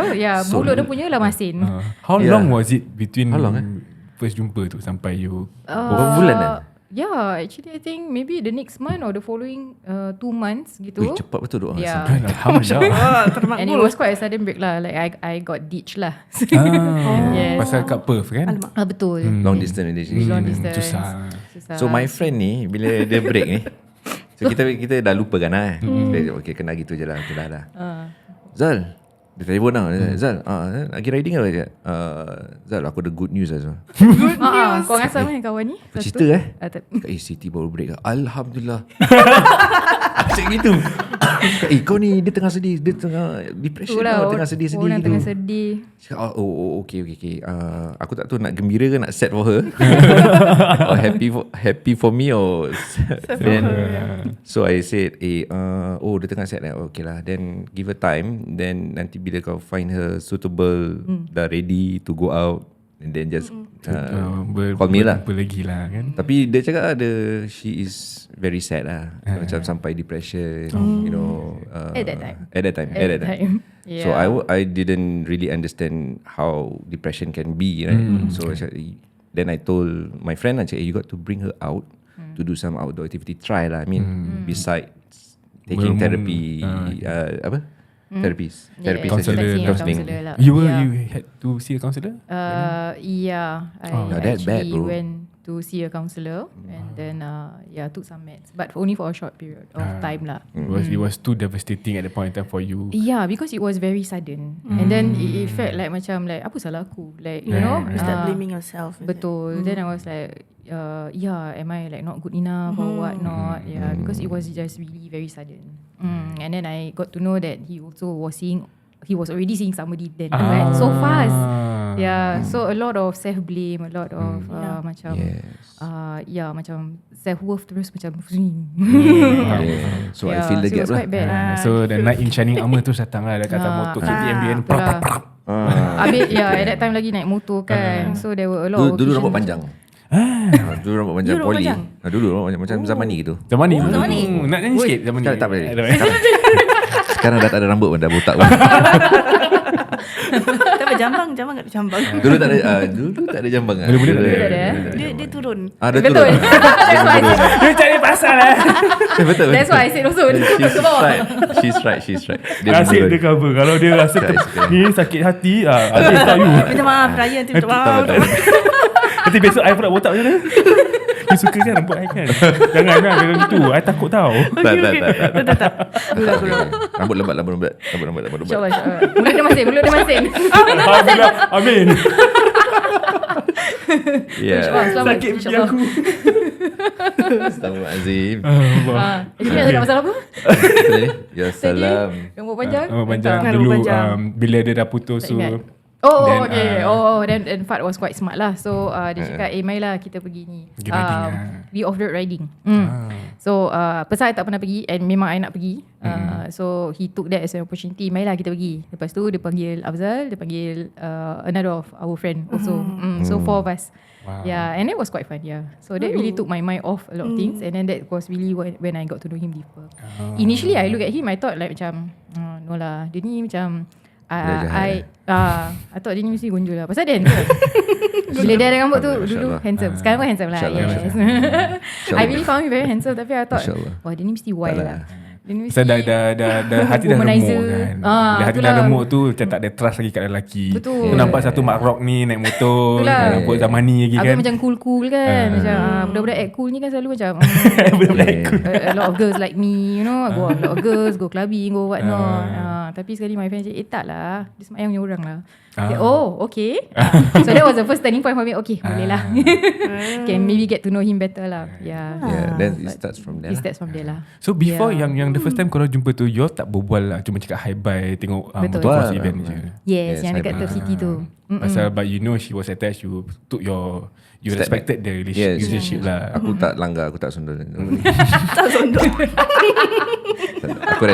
Mulut dia punya lah masin. How long was it between How long, first jumpa tu sampai you berapa bulan Yeah, actually I think maybe the next month or the following 2 months gitu. Cepat betul doa. Yeah. Alhamdulillah. And it was quite a sudden break lah. Like I got ditched lah. Yes. Pasal kat Perth kan. Betul. Long distance relationship. Long distance. Susah. So my friend ni bila dia break ni, so kita dah lupakan lah. Okay, kena gitu je lah. Okay, dah. Zal, dia telefon lah. Zal, lagi riding apa je? Zal, aku ada good news lah. Kau dengan sama kawan ni? Apa cerita Siti baru break lah. Alhamdulillah. Aku cakap gitu. Kau ni dia tengah sedih, dia tengah depression lah, tengah sedih-sedih orang gitu. tengah sedih. Cakap, okay. Aku tak tahu nak gembira ke nak sad for her. Or happy for me or then, so I said dia tengah sad lah. Okay lah, then give her time. Then nanti bila kau find her suitable, dah ready to go out, and then just call me lah. Lagi lah kan. Tapi dia cakap she is very sad lah. Macam sampai depression, you know. At that time. Yeah. So I didn't really understand how depression can be, right? So then I told my friend, you got to bring her out to do some outdoor activity. Try lah. I mean, besides taking therapy, therapy counselling. Lah. You had to see a counsellor? Yeah, I that bad, actually bro. went to see a counsellor and then took some meds, but only for a short period of time lah. It was too devastating at the point in time for you. Yeah, because it was very sudden, and then it felt like macam like apa salah aku, like you know, You start blaming yourself. betul. Then I was like, am I like not good enough or what not? Yeah, because it was just really very sudden. And then I got to know that he was already seeing somebody then, right? So fast. Yeah, so a lot of self-blame, a lot of macam macam self-worth terus macam So I feel the so it gap was lah. quite bad. So the night in shining armor tu datang lah dekat atas motor KTM. Habis at that time lagi naik motor kan. So there were a lot of Dulu occasions rambut panjang. Dulu rambut panjang You rambut poli. panjang? Dulu rambut panjang macam zaman ni gitu. Zaman ni. Zaman ni. Nak nyanyi sikit zaman ni. Sekarang tak boleh. Sekarang dah tak ada rambut pun, dah botak pun. Tapi jambang kat jambang. Dulu tak ada jambang ah. Boleh tak ada. Dia turun. Dia Betul. turun. Dia cari pasal lah. Betul. That's why I said also. She's right. Asyik dia cover. Kalau dia rasa ni sakit hati, Aziz tahu you. Minta maaf Ryan, minta maaf. Nanti besok I pula botak macam mana? You suka kan rambut I kan? Jangan lah macam tu. I takut tau. Tak. Rambut lembat. InsyaAllah. Mulut dia masing. Alhamdulillah. Amin. Selamat. Sakit pipi aku. Astagfirullahalazim. Actually ada masalah apa? Ya salam. Rambut panjang? Rambut panjang. Rambut Dulu panjang. bila dia dah putus Tak so ingat. Okay. Then Fat was quite smart lah. So dia cakap, marilah kita pergi ni. Pergi riding lah. We off-road riding. So pasal I tak pernah pergi and memang I nak pergi. So he took that as an opportunity. Marilah kita pergi. Lepas tu dia panggil Afzal, dia panggil another of our friend also. So 4 of us. Wow. Yeah, and it was quite fun. Yeah, so that really took my mind off a lot of things, and then that was really when I got to know him deeper. Initially I look at him, I thought like macam no lah, dia ni macam I thought dia ni mesti gonjol lah. Pasal dia handsome. Bila dia ada rambut tu dulu handsome. Sekarang pun handsome lah. Yes. I really found him very handsome, tapi I thought wah dia ni mesti wild lah. Pasal dah hati dah remuk kan. Bila hati dah remuk tu macam tak ada trust lagi kat lelaki. Betul. Tu nampak satu mak rock ni naik motor, rambut zaman ni lagi kan. Habis macam cool kan. Macam budak-budak act cool ni kan selalu macam a lot of girls like me, you know. Go out, a lot of girls go clubbing, go what not. Tapi sekali my friend cakap, tak lah, dia semayang punya orang lah. Okay. So that was the first turning point for me. Okay, boleh lah. Can maybe get to know him better lah. Yeah, then it starts from there. lah. So before yang the first time korang jumpa tu, you tak berbual lah, cuma cakap hi bye, tengok motocross event je. Yes, yang dekat Turf City tu. Pasal but you know she was attached, you took you respected the relationship lah. Aku tak langgar, aku tak sundul. Tak sondok. Aku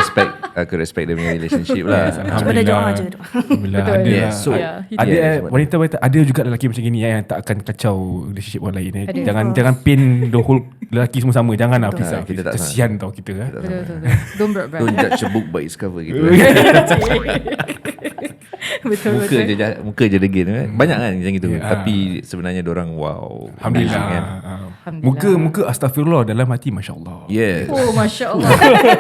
respect dia punya relationship lah. Cuma dah jawab je. Alhamdullah. Betul. Ada So wanita ada juga lelaki macam gini yang tak akan kacau relationship orang lain. Ada. Jangan pin the whole lelaki semua sama. Jangan lah, please. Kita tak kesian tau kita. Betul. Don't Don't judge a book by its cover gitu. Muka je degil kan. Banyak kan macam gitu. Tapi sebenarnya diorang wow. Alhamdulillah. Kan? Muka astagfirullah, dalam hati masya-Allah. Yes. Oh, Masya Allah.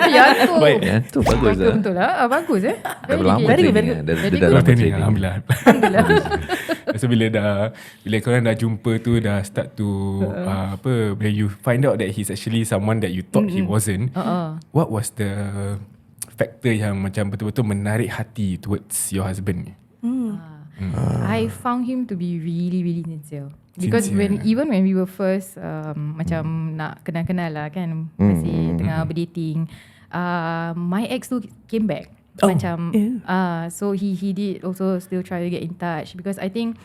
Ya tu bagus lah. betul lah. Bagus Dah berlama Very good, training. Dah Very lama good. training. Alhamdulillah. So bila korang dah jumpa tu, dah start to bila you find out that he's actually someone that you thought he wasn't, what was the factor yang macam betul-betul menarik hati towards your husband ni? I found him to be really, really sincere. Because Sincere. even when we were first macam nak kenal-kenal lah kan, masih tengah berdating, my ex tu came back. Macam so he did also still try to get in touch, because I think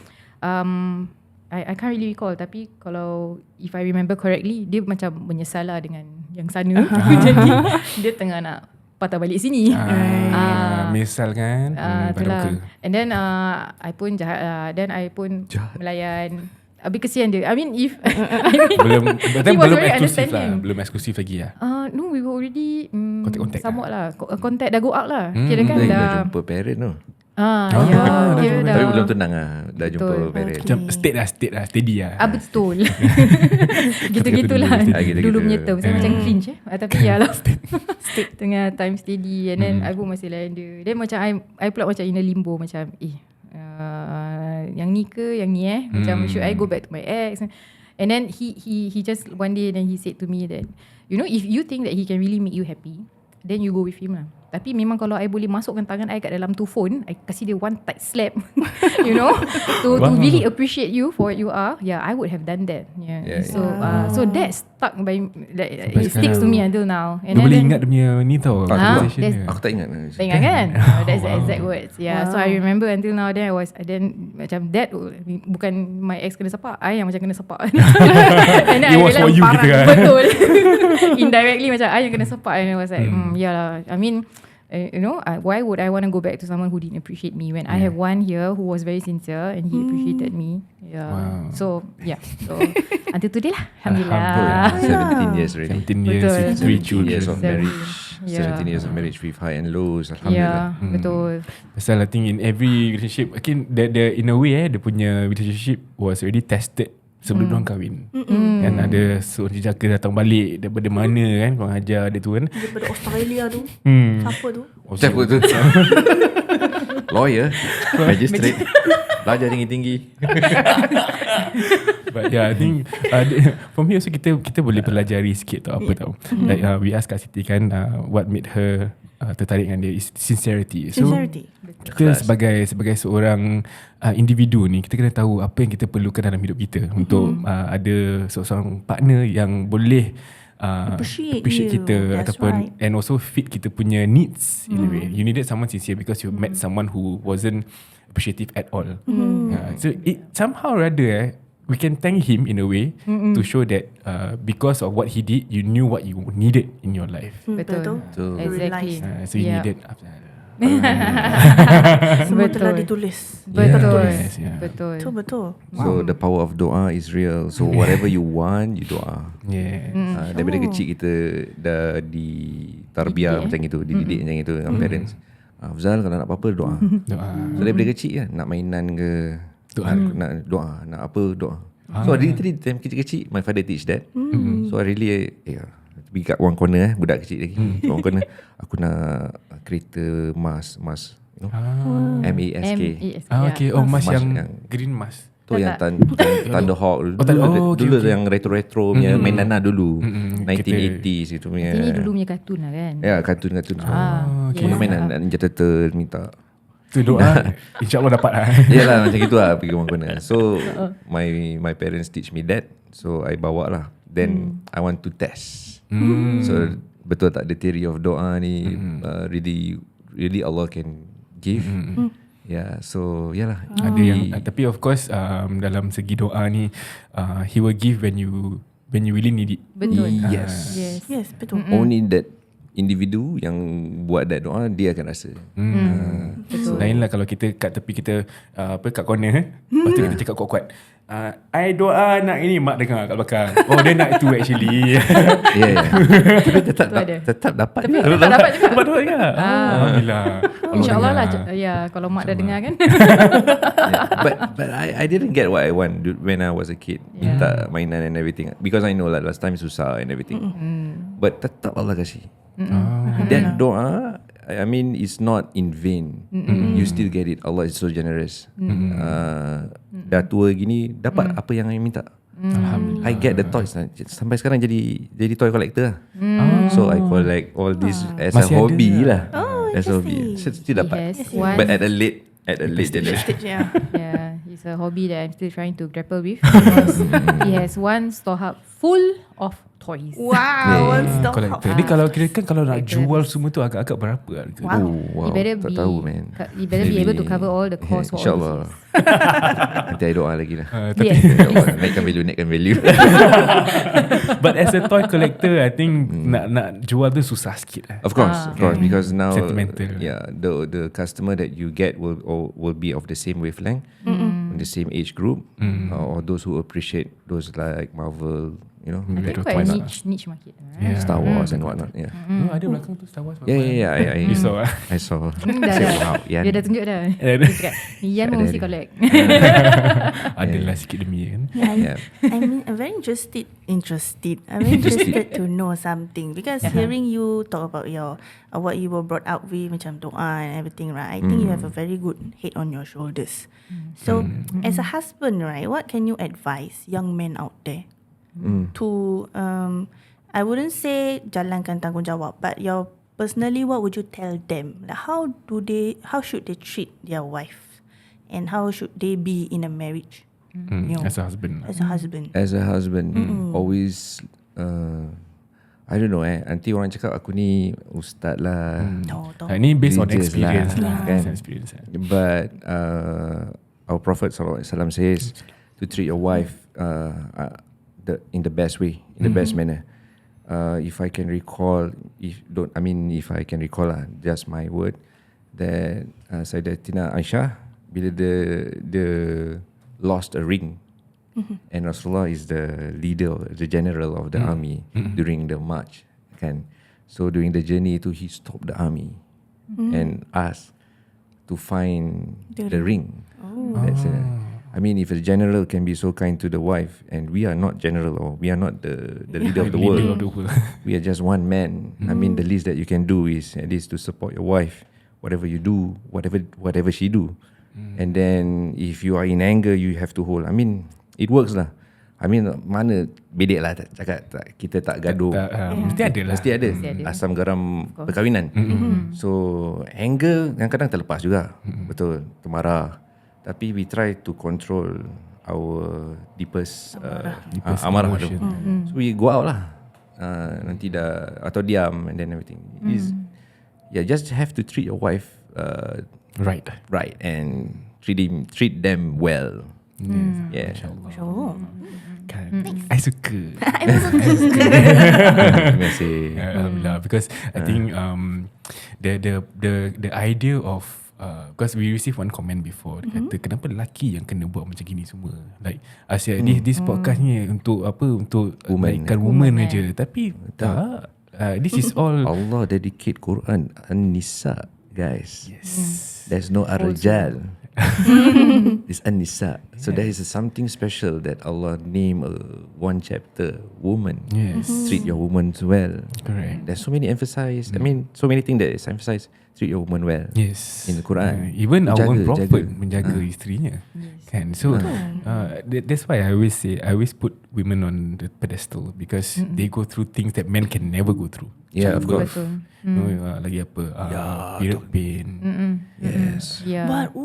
I can't really recall, tapi kalau if I remember correctly, dia macam menyesal lah dengan yang sana. Jadi dia tengah nak patah balik sini. Misal kan, Itulah. And then I pun jahat lah. Then I pun melayan. Habis kesian dia. I mean if belum he was belum very eksklusif lah, understanding. belum eksklusif lagi lah. No, we were already Contact somewhat lah. Contact dah go out lah. Kira kan Dah dah jumpa parent tu. kira dah. Tapi belum tunang lah. Dah jumpa Betul. parent. Macam steady lah. Betul. Gitu-gitulah. Gitu-gitu. Dulu punya term macam cringe Tapi ya lah. Tengah time steady. And then I pun masih layan dia. Then macam I pula macam in a limbo. Macam yang ni ke, yang ni macam should I go back to my ex? And then he just one day then he said to me that, you know, if you think that he can really make you happy, then you go with him lah. Tapi memang kalau I boleh masukkan tangan I kat dalam tu phone, I kasih dia one tight slap, you know, to really appreciate you for what you are. Yeah, I would have done that. So that stuck by it sticks to me until now. Dia boleh ingat dia punya ni tau, conversation dia. Aku tak ingat. Tak ingat kan? That's the exact words. Yeah. So I remember until now. Then macam that bukan my ex kena sepak, I yang macam kena sepak. And then It was for you parang, gitu kan? betul. Indirectly macam I yang kena sepak. And I was like yeah lah. I mean, you know, why would I want to go back to someone who didn't appreciate me when I have one here who was very sincere and he appreciated me. Yeah. Wow. So until today lah. Alhamdulillah. 17 years already. 17 years Betul. with 3 17 children. years of marriage. Yeah. 17 years of marriage with high and lows. Yeah, Alhamdulillah. betul. Pasal I think in every relationship, again, in a way dia punya relationship was already tested sebelum diorang kahwin. Kan ada seorang jejaka datang balik daripada mana kan, korang ajar dia tu kan. Daripada Australia tu. Siapa tu? Siapa tu? Lawyer, magistrate, belajar tinggi-tinggi. But yeah, I think from here also kita boleh pelajari sikit tau, apa tau. Like we ask Kak Siti kan, what made her tertarik dengan dia is sincerity. So kita sebagai seorang individu ni, kita kena tahu apa yang kita perlukan dalam hidup kita untuk ada seorang partner yang boleh appreciate kita. That's ataupun right. And also fit kita punya needs in a way. You needed someone sincere because you met someone who wasn't appreciative at all. So it somehow rather we can thank him in a way to show that because of what he did, you knew what you needed in your life. Betul. Exactly. So you needed semua telah ditulis. Betul. Yeah. Betul. Betul. So the power of doa is real. So whatever you want, you doa. Yeah. Daripada kecil kita dah ditarbiyah macam itu, dididik macam itu dengan parents. Afzal kalau nak apa-apa doa. So daripada kecil kan, nak mainan ke, nak doa, nak apa doa. So literally time kecil-kecil my father teach that. So I really pergi kat one corner budak kecil lagi. One corner aku nak kereta mas you know, MASK. Okay. Mas yang green mas. Tu yang Thunderhawk dulu yang retro punya mainan lah dulu. 1980s itu punya. Ini dulu punya kartun lah kan. Ya, kartun semua. Mainan Ninja Turtle minta. Tu doa InsyaAllah dapat lah. Yalah macam gitu lah pergi one corner. So my parents teach me that. So I bawa lah. Then I want to test. So betul tak the theory of doa ni really Allah can give. Yeah, so yalah. Ada yang tapi of course dalam segi doa ni he will give when you really need it. Betul. Yes, betul. Only that individu yang buat that doa dia akan rasa. Lain lah kalau kita kat tepi kita kat corner lepas tu kita cakap kuat-kuat, I doa nak ini, mak dengar kat belakang. Oh, dia nak itu actually. Tapi tetap dapat. Tapi tetap dapat juga. Dapat doa ya. Alhamdulillah. InsyaAllah lah. Kalau mak dah dengar kan. But I didn't get what I want when I was a kid. Minta mainan and everything. Because I know last time susah and everything. But tetap Allah kasih. That doa, I mean, it's not in vain. You still get it. Allah is so generous. Dah tua gini, dapat apa yang I minta. Alhamdulillah. I get the toys. Sampai sekarang jadi toy collector lah. So I collect all this as Masih a hobby ada lah. As a hobby. Still dapat. Yes, But at a late generation. Yeah, it's a hobby that I'm still trying to grapple with because he has one store hub full of toys. Wow, one stop. Collector. Ni kalau kira kan kalau nak jual semua tu agak-agak berapa harga? He Wow. better Tak be, tahu man. He better be able to cover all the costs for all InsyaAllah. this. Nanti I doa lagi lah. Yes. InsyaAllah. Naikkan value. But as a toy collector, I think nak jual tu susah sikit lah. Of course, because now Sentimental. the customer that you get will be of the same wavelength, in the same age group, or those who appreciate those like Marvel, you know, I think Retro quite a toys. niche market. Yeah. Star Wars and whatnot. Yeah, Oh, ada belakang tu Star Wars. yeah. You saw ah? I saw. Dah. Wow, Yan. Dia dah tunjuk dah. Dah. Dia cakap, Yan pun mesti collect. Adalah sikit demi kan. Yeah. I mean, I'm very interested. I'm interested to know something because hearing you talk about your what you were brought up with, macam doa and everything, right? I think you have a very good head on your shoulders. So, as a husband, right, what can you advise young men out there to? I wouldn't say jalankan tanggungjawab, but personally, what would you tell them? Like how should they treat their wife, and how should they be in a marriage? You know, As a husband. As a husband, always, I don't know nanti orang cakap aku ni ustaz lah. Ini based on Religious experience lah, lah. kan? Experience. But our Prophet SAW says to treat your wife in the best way, in the best manner. If I can recall, if I can recall just my word, that Sayyidatina Aisyah bila the lost a ring, and Rasulullah is the leader, the general of the army during the march, kan? So during the journey itu he stopped the army and asked to find the ring. That's I mean, if a general can be so kind to the wife, and we are not general, or we are not the leader of the world, we are just one man. I mean, the least that you can do is at least to support your wife, whatever you do, whatever she do. And then if you are in anger, you have to hold. I mean, it works lah. I mean, mana bedek lah cakap kita tak gaduh. Mesti ada lah. Mesti ada. Asam garam perkahwinan. So anger kadang-kadang terlepas juga. Betul, termarah. Tapi we try to control our deepest amarah tu. So we go out lah. Nanti dah atau diam and then everything. Just have to treat your wife right and treat them well. Yeah. Oh. I suka. Terima kasih. Alhamdulillah, because I think the idea of because we received one comment before, dia kata kenapa lelaki yang kena buat macam gini semua, like Asia this podcast ni untuk apa, untuk naikkan woman aja, tapi tak, this is all Allah dedicate Quran An-Nisa, guys. Yes. There's no Ar-Rijal. It's An-Nisa. So there is something special that Allah name one chapter woman. Yes. Treat your woman well. Correct. There's so many emphasize. I mean, so many things that is emphasized. Treat your woman well. Yes. In the Quran. Even our own prophet jaga. menjaga isterinya. Kan? So that's why I always put women on the pedestal, because they go through things that men can never go through. Yeah, of course. Lagi apa? Period pain. Yes. Yeah. But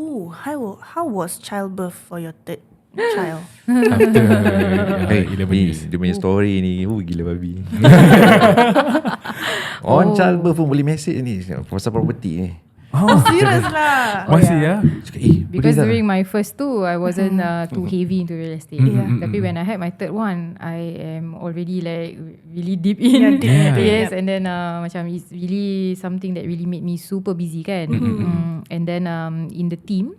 how was childbirth for your third child? After Hey, 11 ni years. dia punya story ni gila babi. On childbirth pun boleh message ni pasal property ni. Serious lah. Masih ya? Cakap, Because boleh tak? during my first two, I wasn't too heavy into real estate. Tapi when I had my third one, I am already like really deep in. Yes, and then macam it's really something that really made me super busy kan. And then in the team,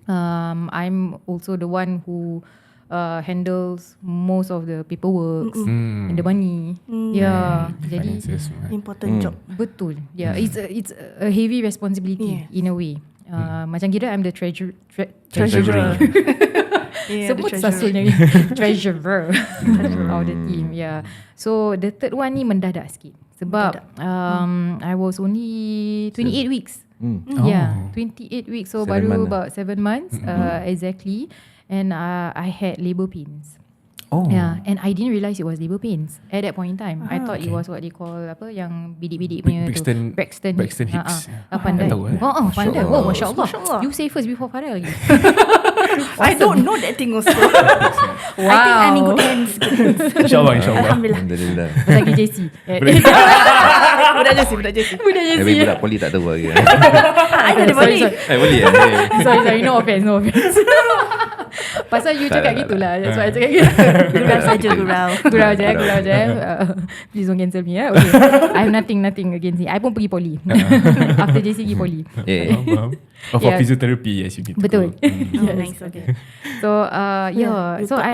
I'm also the one who handles most of the paperwork and the money. Jadi important job. betul. It's a heavy responsibility in a way. Macam kira I'm the treasurer. Sebut sasulnya treasurer of the team. So the third one ni mendadak sikit sebab I was only 28 weeks. 28 weeks. So baru about 7 months exactly. And I had labour pains. And I didn't realise it was labour pains at that point in time. I thought it was what they call apa yang bidik-bidik punya tu, Braxton hips. Pandai. Pandai. Oh, Masya Allah. You say first before Farah lagi. I don't know that thing also. I think I'm in good hands. InsyaAllah. Alhamdulillah. Lagi JC. Budak JC. Tapi budak poli tak tahu lagi. I tak ada balik. Poli Sorry, no offense. Pasal you cakap gitulah. That's why I cakap gitu. Gurau saja, gurau. Gurau je. Please don't cancel me. Okay. I have nothing against it. I pun pergi poli. After JC pergi poli. For physiotherapy, yes, you need to Betul. go. Nice, okay. So so thought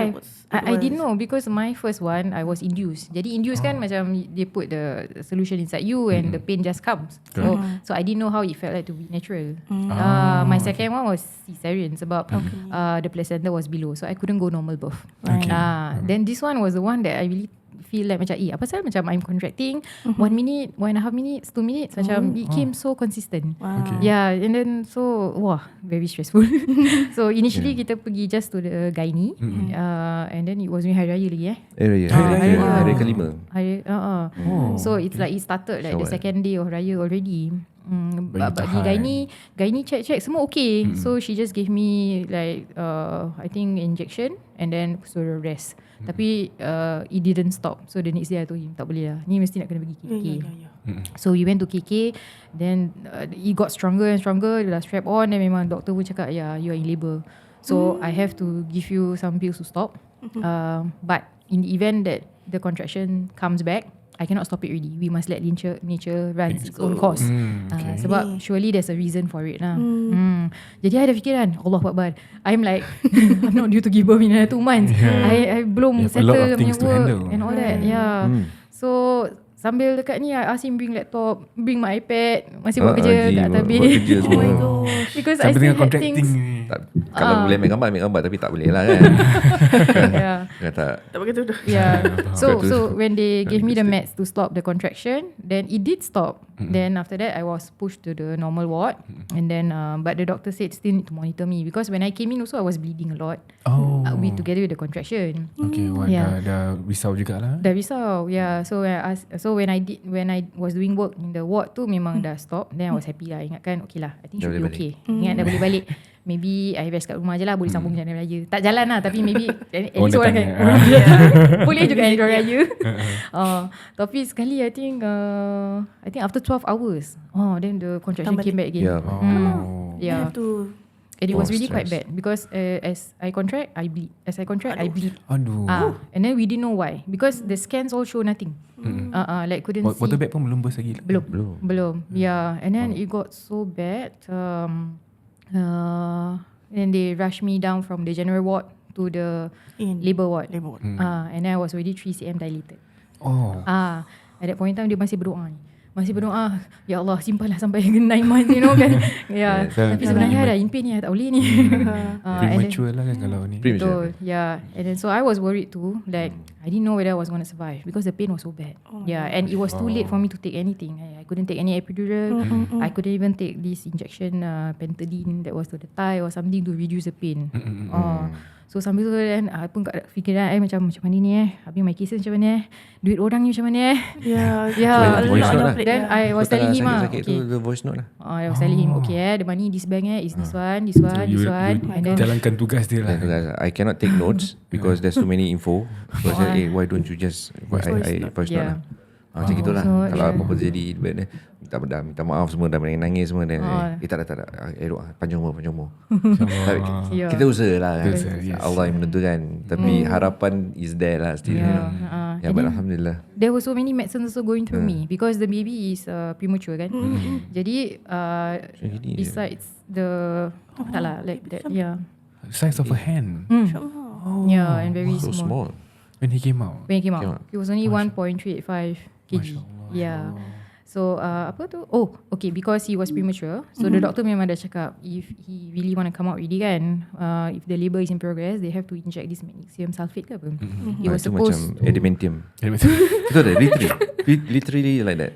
I didn't know because my first one I was induced. Jadi induced kan macam they put the solution inside you and the pain just comes. So I didn't know how it felt like to be natural. My second one was cesarean sebab the placenta was below, so I couldn't go normal birth. Then this one was the one that I really feel like macam apa pasal macam I'm contracting 1 minute, 1.5 minutes, 2 minutes macam it came so consistent. And then so very stressful. So initially kita pergi just to the gynae and then it was during Hari Raya lagi Hari kelima. So it's like it started like the second day of Raya already. But di gynae check semua okay. So she just gave me like I think injection and then suruh rest. Tapi it didn't stop. So the next day I told him tak boleh lah, ni mesti nak kena pergi KK. So we went to KK. Then it got stronger and stronger. Dah strap on. Then memang doktor pun cakap you are in labour. So I have to give you some pills to stop. But in the event that the contraction comes back, I cannot stop it already. We must let nature run its own course. Sebab surely there's a reason for it lah. Jadi I ada fikiran, Allah Akbar, I'm like I'm not due to give birth in another 2 months. I belum settle punya work and all that. So sambil dekat ni I ask him bring laptop, bring my iPad, masih buat kerja tak habis. Oh my gosh. Because I still had things. Kalau boleh ambil gambar tapi tak boleh lah kan. Tak pakai tudung. So when they gave me the meds to stop the contraction, then it did stop. Then after that I was pushed to the normal ward, and then but the doctor said still need to monitor me because when I came in also I was bleeding a lot. Together with the contraction. Okay, dah risau jugalah. Dah risau. So when I was doing work in the ward tu memang dah stop. Then I was happy lah. Ingatkan okay lah, I think should be okay. Ingat dah boleh balik. Maybe I rest kat rumah je lah, boleh sambung jalan raya. Tak jalan lah, tapi maybe at least orang kan boleh juga jalan raya. Tapi sekali I think after 12 hours then the contraction came back again. And it was really quite bad because as I contract I bleed. I bleed. And then we didn't know why because the scans all show nothing. Like couldn't see. Water bag pun belum burst lagi. Belum. And then it got so bad. Then they rushed me down from the general ward to the labour ward. And then I was already 3 cm dilated. At that point in time dia masih berdoa, ya Allah simpanlah sampai 9 months, you know kan. Tapi sebenarnya dah in pain ni, tak boleh ni. Premature lah kan kalau ni. Betul. And then so I was worried too, like I didn't know whether I was going to survive because the pain was so bad. And it was too late for me to take anything. I couldn't take any epidural. I couldn't even take this injection pentadine that was to the thigh or something to reduce the pain. So sambil tu kan I pun kat fikiran macam mana ni habis my cases macam mana duit orang ni macam mana Then I was telling him sakit tu the voice note lah. I was telling him the money this bank is this one, and then jalankan tugas dia lah. I cannot take notes because there's too many info. So I said, why don't you just voice note lah. Macam gitulah. Kalau apa-apa jadi minta maaf semua, dah nangis semua dan tak ada elok panjang umur. Kita usaha lah kan. Allah yang menentukan, tapi harapan is there lah still. But alhamdulillah there were so many medicines also going through me because the baby is premature kan. Jadi besides the like that size of a hand. Yeah, and very So small. When he came out. When he came out, he was only 1.385 kg. Yeah. So apa tu? Oh, okay, because he was premature. So the doctor memang dah cakap if he really want to come out really kan, if the labour is in progress, they have to inject this magnesium sulfate ke apa. He was Itu supposed macam adamantium. Betul tak? Literally like that.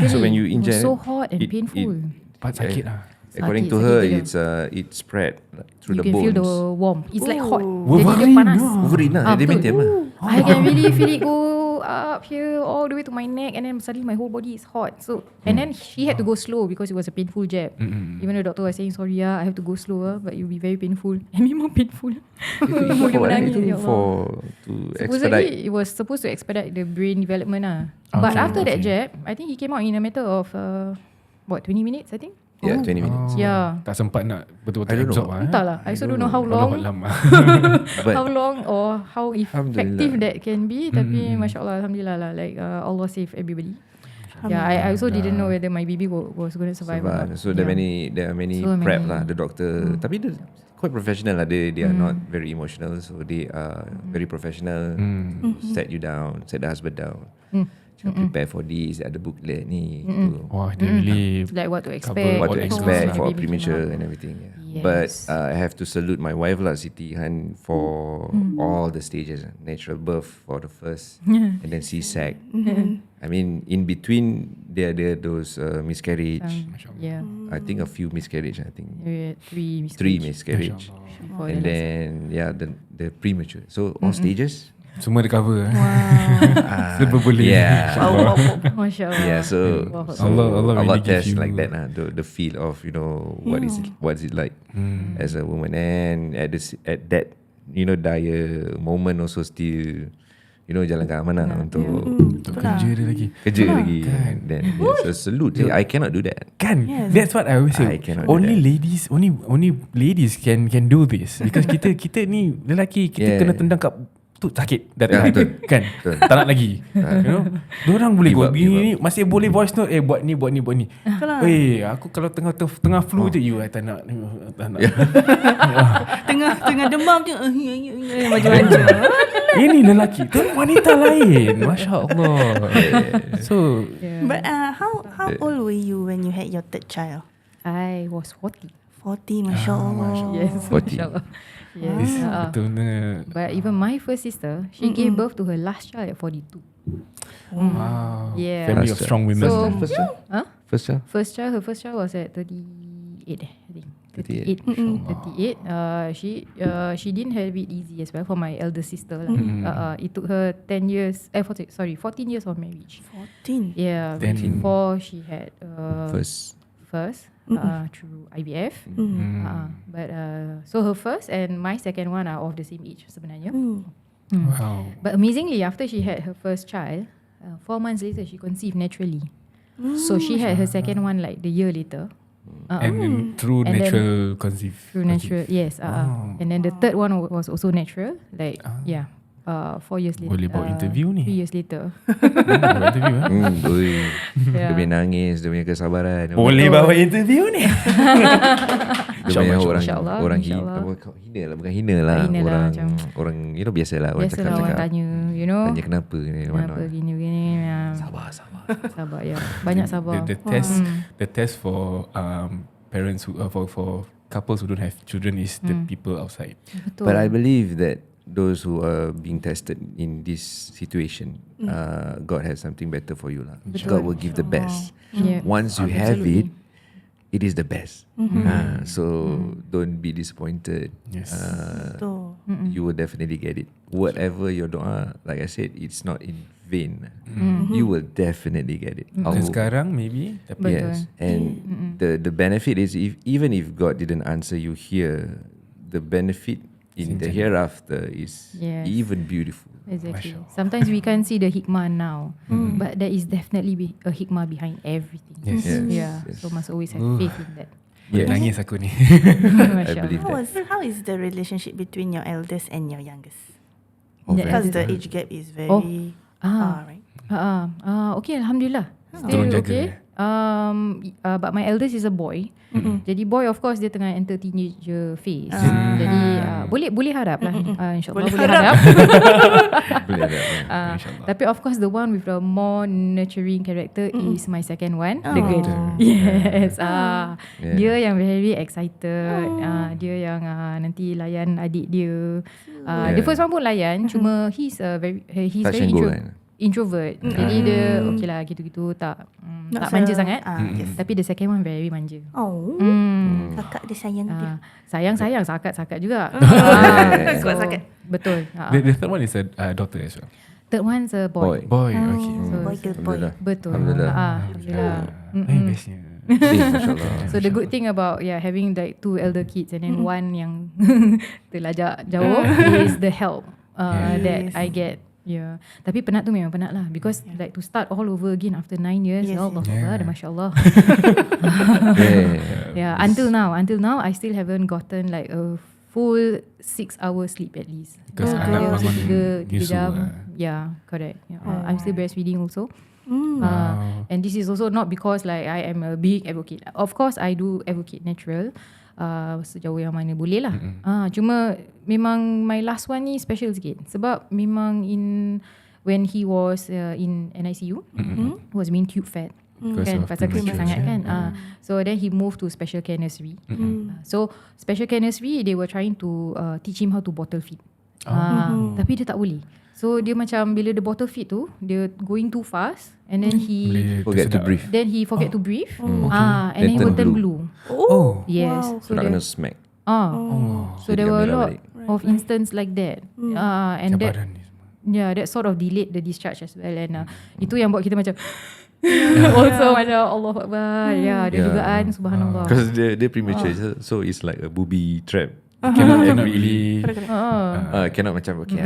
So when you it was inject, so hot and painful. Part sakit lah. according to Sakit her, gila. it spread through You the can bones. feel the warmth. It's like hot. Wolverine Jadi dia panas. Wolverine lah, adamantium lah. I can really feel it go up here all the way to my neck, and then suddenly my whole body is hot. So and then she had to go slow because it was a painful jab. Even the doctor was saying, sorry I have to go slower, but it will be very painful. And memang painful. Itu for what? Itu to expedite. Supposedly it was supposed to expedite the brain development lah. But after that jab, I think he came out in a matter of 20 minutes I think. Yeah, 20 minutes. Yeah. Tak sempat nak I betul-betul don't absorb know. lah. Entahlah. I also don't know how long. But How long or how effective Alhamdulillah. that can be. Tapi Masya Allah, Alhamdulillah lah. Like Allah save everybody. Yeah, I also didn't know whether my baby was going to survive or not. So there are many So prep many. lah. The doctor, tapi dia quite professional lah. They are not very emotional, so they are very professional. Set you down, set the husband down. Prepare for this. Ada booklet ni. Gitu. Wah, dia really Like what to cover expect. What to all expect angles for a Baby premature came out. and everything. Yeah. Yes. But I have to salute my wife lah, Siti Khan, for all the stages. Natural birth for the first, and then C-sec. I mean, in between there are those miscarriage. Yeah. I think a few miscarriage. I think Three 3 miscarriage, For and the then the premature. So all stages. semua dia cover. Serba boleh. Yeah. Masya Allah. Yeah, so Allah Allah really give test you like that the feel of what is it like as a woman, and at that dire moment also still jalan ke mana untuk Untuk kerja dia lagi. kerja lagi. Then so salute. I cannot do that. Kan? That's what I always say. I cannot do Only that. ladies, only ladies can do this. Because kita ni lelaki, kita kena tendang kat tu sakit dah Ya, betul. kan? Tak nak lagi. Diorang boleh Give buat up, begini, masih boleh voice note, buat ni. Aku kalau tengah flu je, I tak nak. Tengah demam je. Macam-macam. Ini lelaki, tu wanita lain. Masya Allah. So, But how old were you when you had your third child? I was 40. 40, Masya Allah. Yes. 40. Masya Allah. Yes. this betul-betul. But even my first sister, she gave birth to her last child at 42. Wow. Yeah. Family of Last strong women. So, Huh? First child? her first child was at 38 I think. 38. 38. She didn't have it easy as well for my elder sister lah. It took her 10 years 14 years of marriage. 14. Yeah, Then- before she had First. through IVF. But so her first and my second one are of the same age sebenarnya. Wow. But amazingly, after she had her first child, 4 months later she conceived naturally. So she had her second one like the year later. And then through And then natural conceive. Through natural, yes. And then the third one was also natural. Like 4 years later. Boleh buat interview ni. 3 years later. Buat interview Dia punya nangis, dia punya kesabaran. Boleh bawa interview ni. Dia banyak InsyaAllah, orang insyaAllah. hina lah, bukan hina lah. Hina lah, macam Orang biasalah orang biasalah orang cakap. tanya, Tanya kenapa ni, kenapa mana. gini. Sabar ya. Banyak sabar. The test for parents who for couples who don't have children is the people outside. Betul. But I believe that those who are being tested in this situation, God has something better for you lah. God will give the best. Yeah. Once you have it is the best. So don't be disappointed. Yes. So, You will definitely get it. Whatever your doa, like I said, it's not in vain. You will definitely get it. Dan sekarang maybe tapi Yes, and the benefit is even if God didn't answer you here, the benefit in the hereafter is Yes. even beautiful. Exactly. Sometimes we can't see the hikmah now, but there is definitely a hikmah behind everything. Yes. Yeah. So must always have faith in that. Boleh nangis aku ni. I believe that. how is the relationship between your eldest and your youngest? The Because eldest. the age gap is very far, right? Okay, Alhamdulillah. Tolong Still jaga. okay. But my eldest is a boy. Jadi boy of course dia tengah enter teenager phase. Jadi boleh harap lah. InsyaAllah boleh harap. Boleh ada. Tapi of course the one with the more nurturing character is my second one, the girl. Yes. Dia yang very excited. Dia yang nanti layan adik dia. The first one pun layan, cuma he's very introvert. Jadi dia okay lah gitu-gitu tak manja sangat. Tapi the second one very manja. Kakak dia sayang dia. Sayang sakat juga. Sakat. Betul. The third one is a daughter as well. Third one's a boy. Boy, okay. Boy girl boy. Betul. Alhamdulillah. Bestnya. Masya-Allah. So the good thing about having like 2 elder kids and then one yang terlajak jauh is the help that I get. Yeah. Tapi penat tu memang penat lah, because like to start all over again after 9 years. Allah Akbar, Masya-Allah. Until now I still haven't gotten like a full 6 hours sleep at least. Because anak bangun 3 jam. Yeah, correct. I'm still breastfeeding also. And this is also not because like I am a big advocate. Of course I do advocate natural sejauh yang mana boleh lah. Cuma memang my last one ni special sikit, sebab memang when he was in NICU, was being tube fed. Kan pasal kecil sangat kan. So then he moved to special care nursery. So special care nursery they were trying to teach him how to bottle feed. Tapi dia tak boleh. So dia macam bila the bottle feed tu, dia going too fast and then he forget to breathe. Then he forget to breathe. And then he will turn blue. Yes. Wow. So nak kena smack. So there were a lot of instances like that. And that that sort of delayed the discharge as well. And itu yang buat kita macam also macam Allah Akbar. Ada dugaan, subhanallah. Because dia premature, so it's like a booby trap. Cannot really cannot macam okay, dia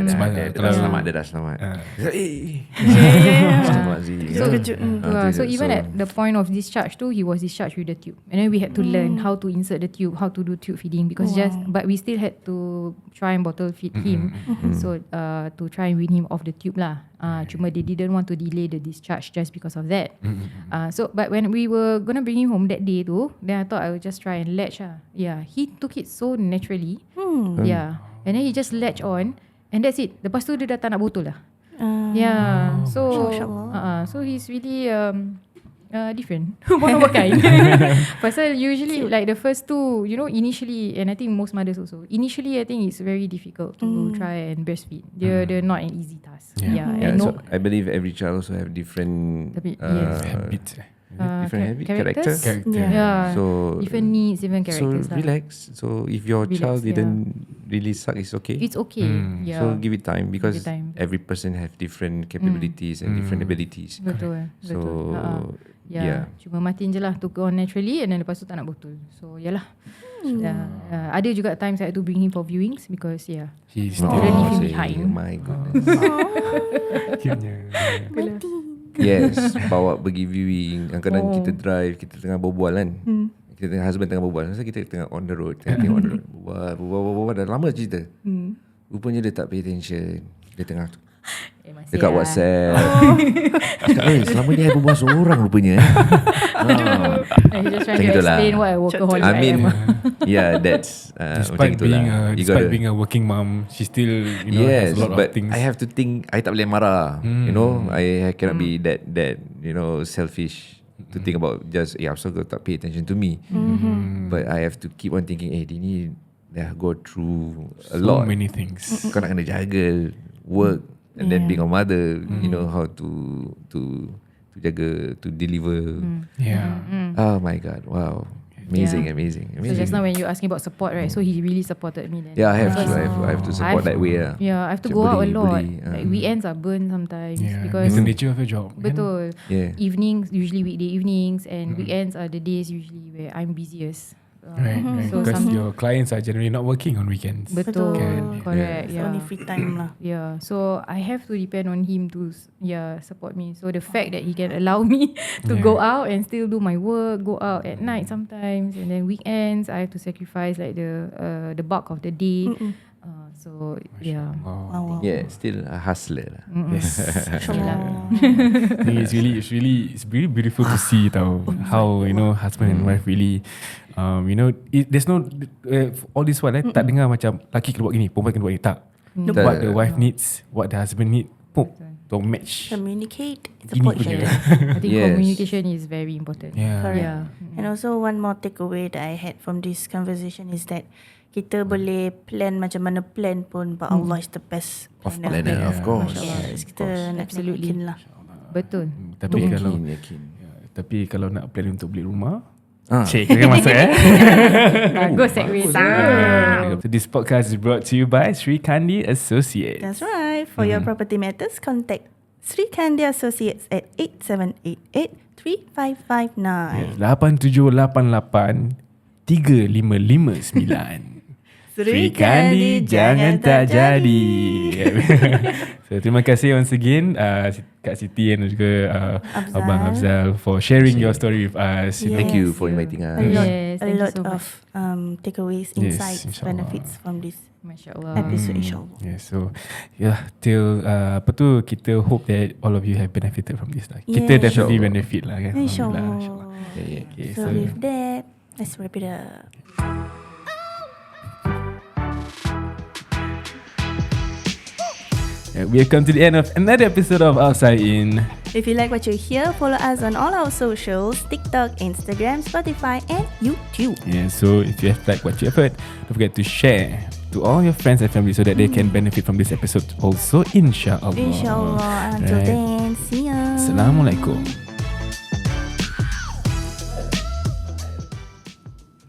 dah selamat. So even at the point of discharge tu, he was discharged with the tube, and then we had to learn how to insert the tube, how to do tube feeding, because but we still had to try and bottle feed him. So to try and wean him off the tube lah. Cuma they didn't want to delay the discharge just because of that. So but when we were gonna bring him home that day tu, then I thought I would just try and latch lah. He took it so naturally. And then he just latch on, and that's it. Lepas tu dia dah tak nak botol lah. So he's really different. One of a kind. Pasal usually like the first two, initially, and I think most mothers also, initially I think it's very difficult to try and breastfeed. They're not an easy task. So I believe every child also have different habits. Different character. So different needs, different characters. So relax. So if your child didn't really suck, it's okay. It's okay. So give it time, because every person have different capabilities and different abilities. Betul. Yeah. Cuma matiin je lah to go on naturally, and then lepas tu tak nak botol. So yalah. Ada juga times I had to bring him for viewings, because he's didn't leave him behind. My goodness. Yes, bawa pergi viewing. Kadang-kadang kita drive, kita tengah berbual kan. Kita tengah husband tengah berbual. Masa kita tengah on the road, tengok on the road. Berbual dah lama cerita. Rupanya dia tak pay attention. Dia tengah dekat WhatsApp. Cakap, selama ni I berbual seorang rupanya. He's just trying to explain what a workaholic I am. That's despite being a working mom, she still has a lot of things. I have to think. I tak boleh marah. I cannot be that selfish to think about just I'm so good, tak pay attention to me. But I have to keep on thinking, dia ni dah go through a lot. So many things. Kau nak kena jaga work, and then being a mother, how to jaga, to deliver. Oh my God, wow. Amazing. So just now when you asking about support, right? So he really supported me then. I have to support that way. I have to go out a lot. Like weekends are burned sometimes because it's the nature of your job. Betul. Evenings, usually weekday evenings, and weekends are the days usually where I'm busiest. Right. So because your clients are generally not working on weekends. Betul. Correct. It's only free time lah. So I have to depend on him to support me. So the fact that he can allow me to go out and still do my work, go out at night sometimes, and then weekends I have to sacrifice like the bulk of the day. So yeah. Wow. Yeah, still a hustler lah. Yes. Mashallah. It's really beautiful to see how husband and wife really there's no all this one tak dengar macam laki kena buat gini, perempuan kena buat gini, tak. What the wife needs, what the husband need, don't match. Communicate, Gini support punya. each other. I think Yes. communication is very important. Correct. Yeah. And also one more takeaway that I had from this conversation is that kita boleh plan macam mana plan pun, but Allah is the best Planner, of course. Yes, kita nak Absolutely. yakin lah. Betul. Tapi kalau Yakin. tapi kalau nak plan untuk beli rumah, Cik. Cik kan masuk Bagus segue. So this podcast is brought to you by Sri Kandi Associates. That's right. For your property matters, contact Sri Kandi Associates at 8788-3559. 8788 3559. Sri Kandi, jangan tak jadi. So terima kasih once again Kak Siti dan juga Abang Afzal for sharing your story with us. Yes. Thank you for inviting us. Yes, A thank you lot so of takeaways, Yes, insights, inshallah. benefits from this Masya-Allah. episode, inshallah. Yeah, so till kita hope that all of you have benefited from this lah. Kita Yeah. definitely Inshallah. benefit lah kan. Inshallah. Okay, So with that, let's wrap it up. We have come to the end of another episode of Outside In. If you like what you hear, follow us on all our socials, TikTok, Instagram, Spotify and YouTube. Yeah, so if you have liked what you have heard, don't forget to share to all your friends and family so that they can benefit from this episode also, insyaAllah. Inshallah. Until Right. then, see ya. Assalamualaikum.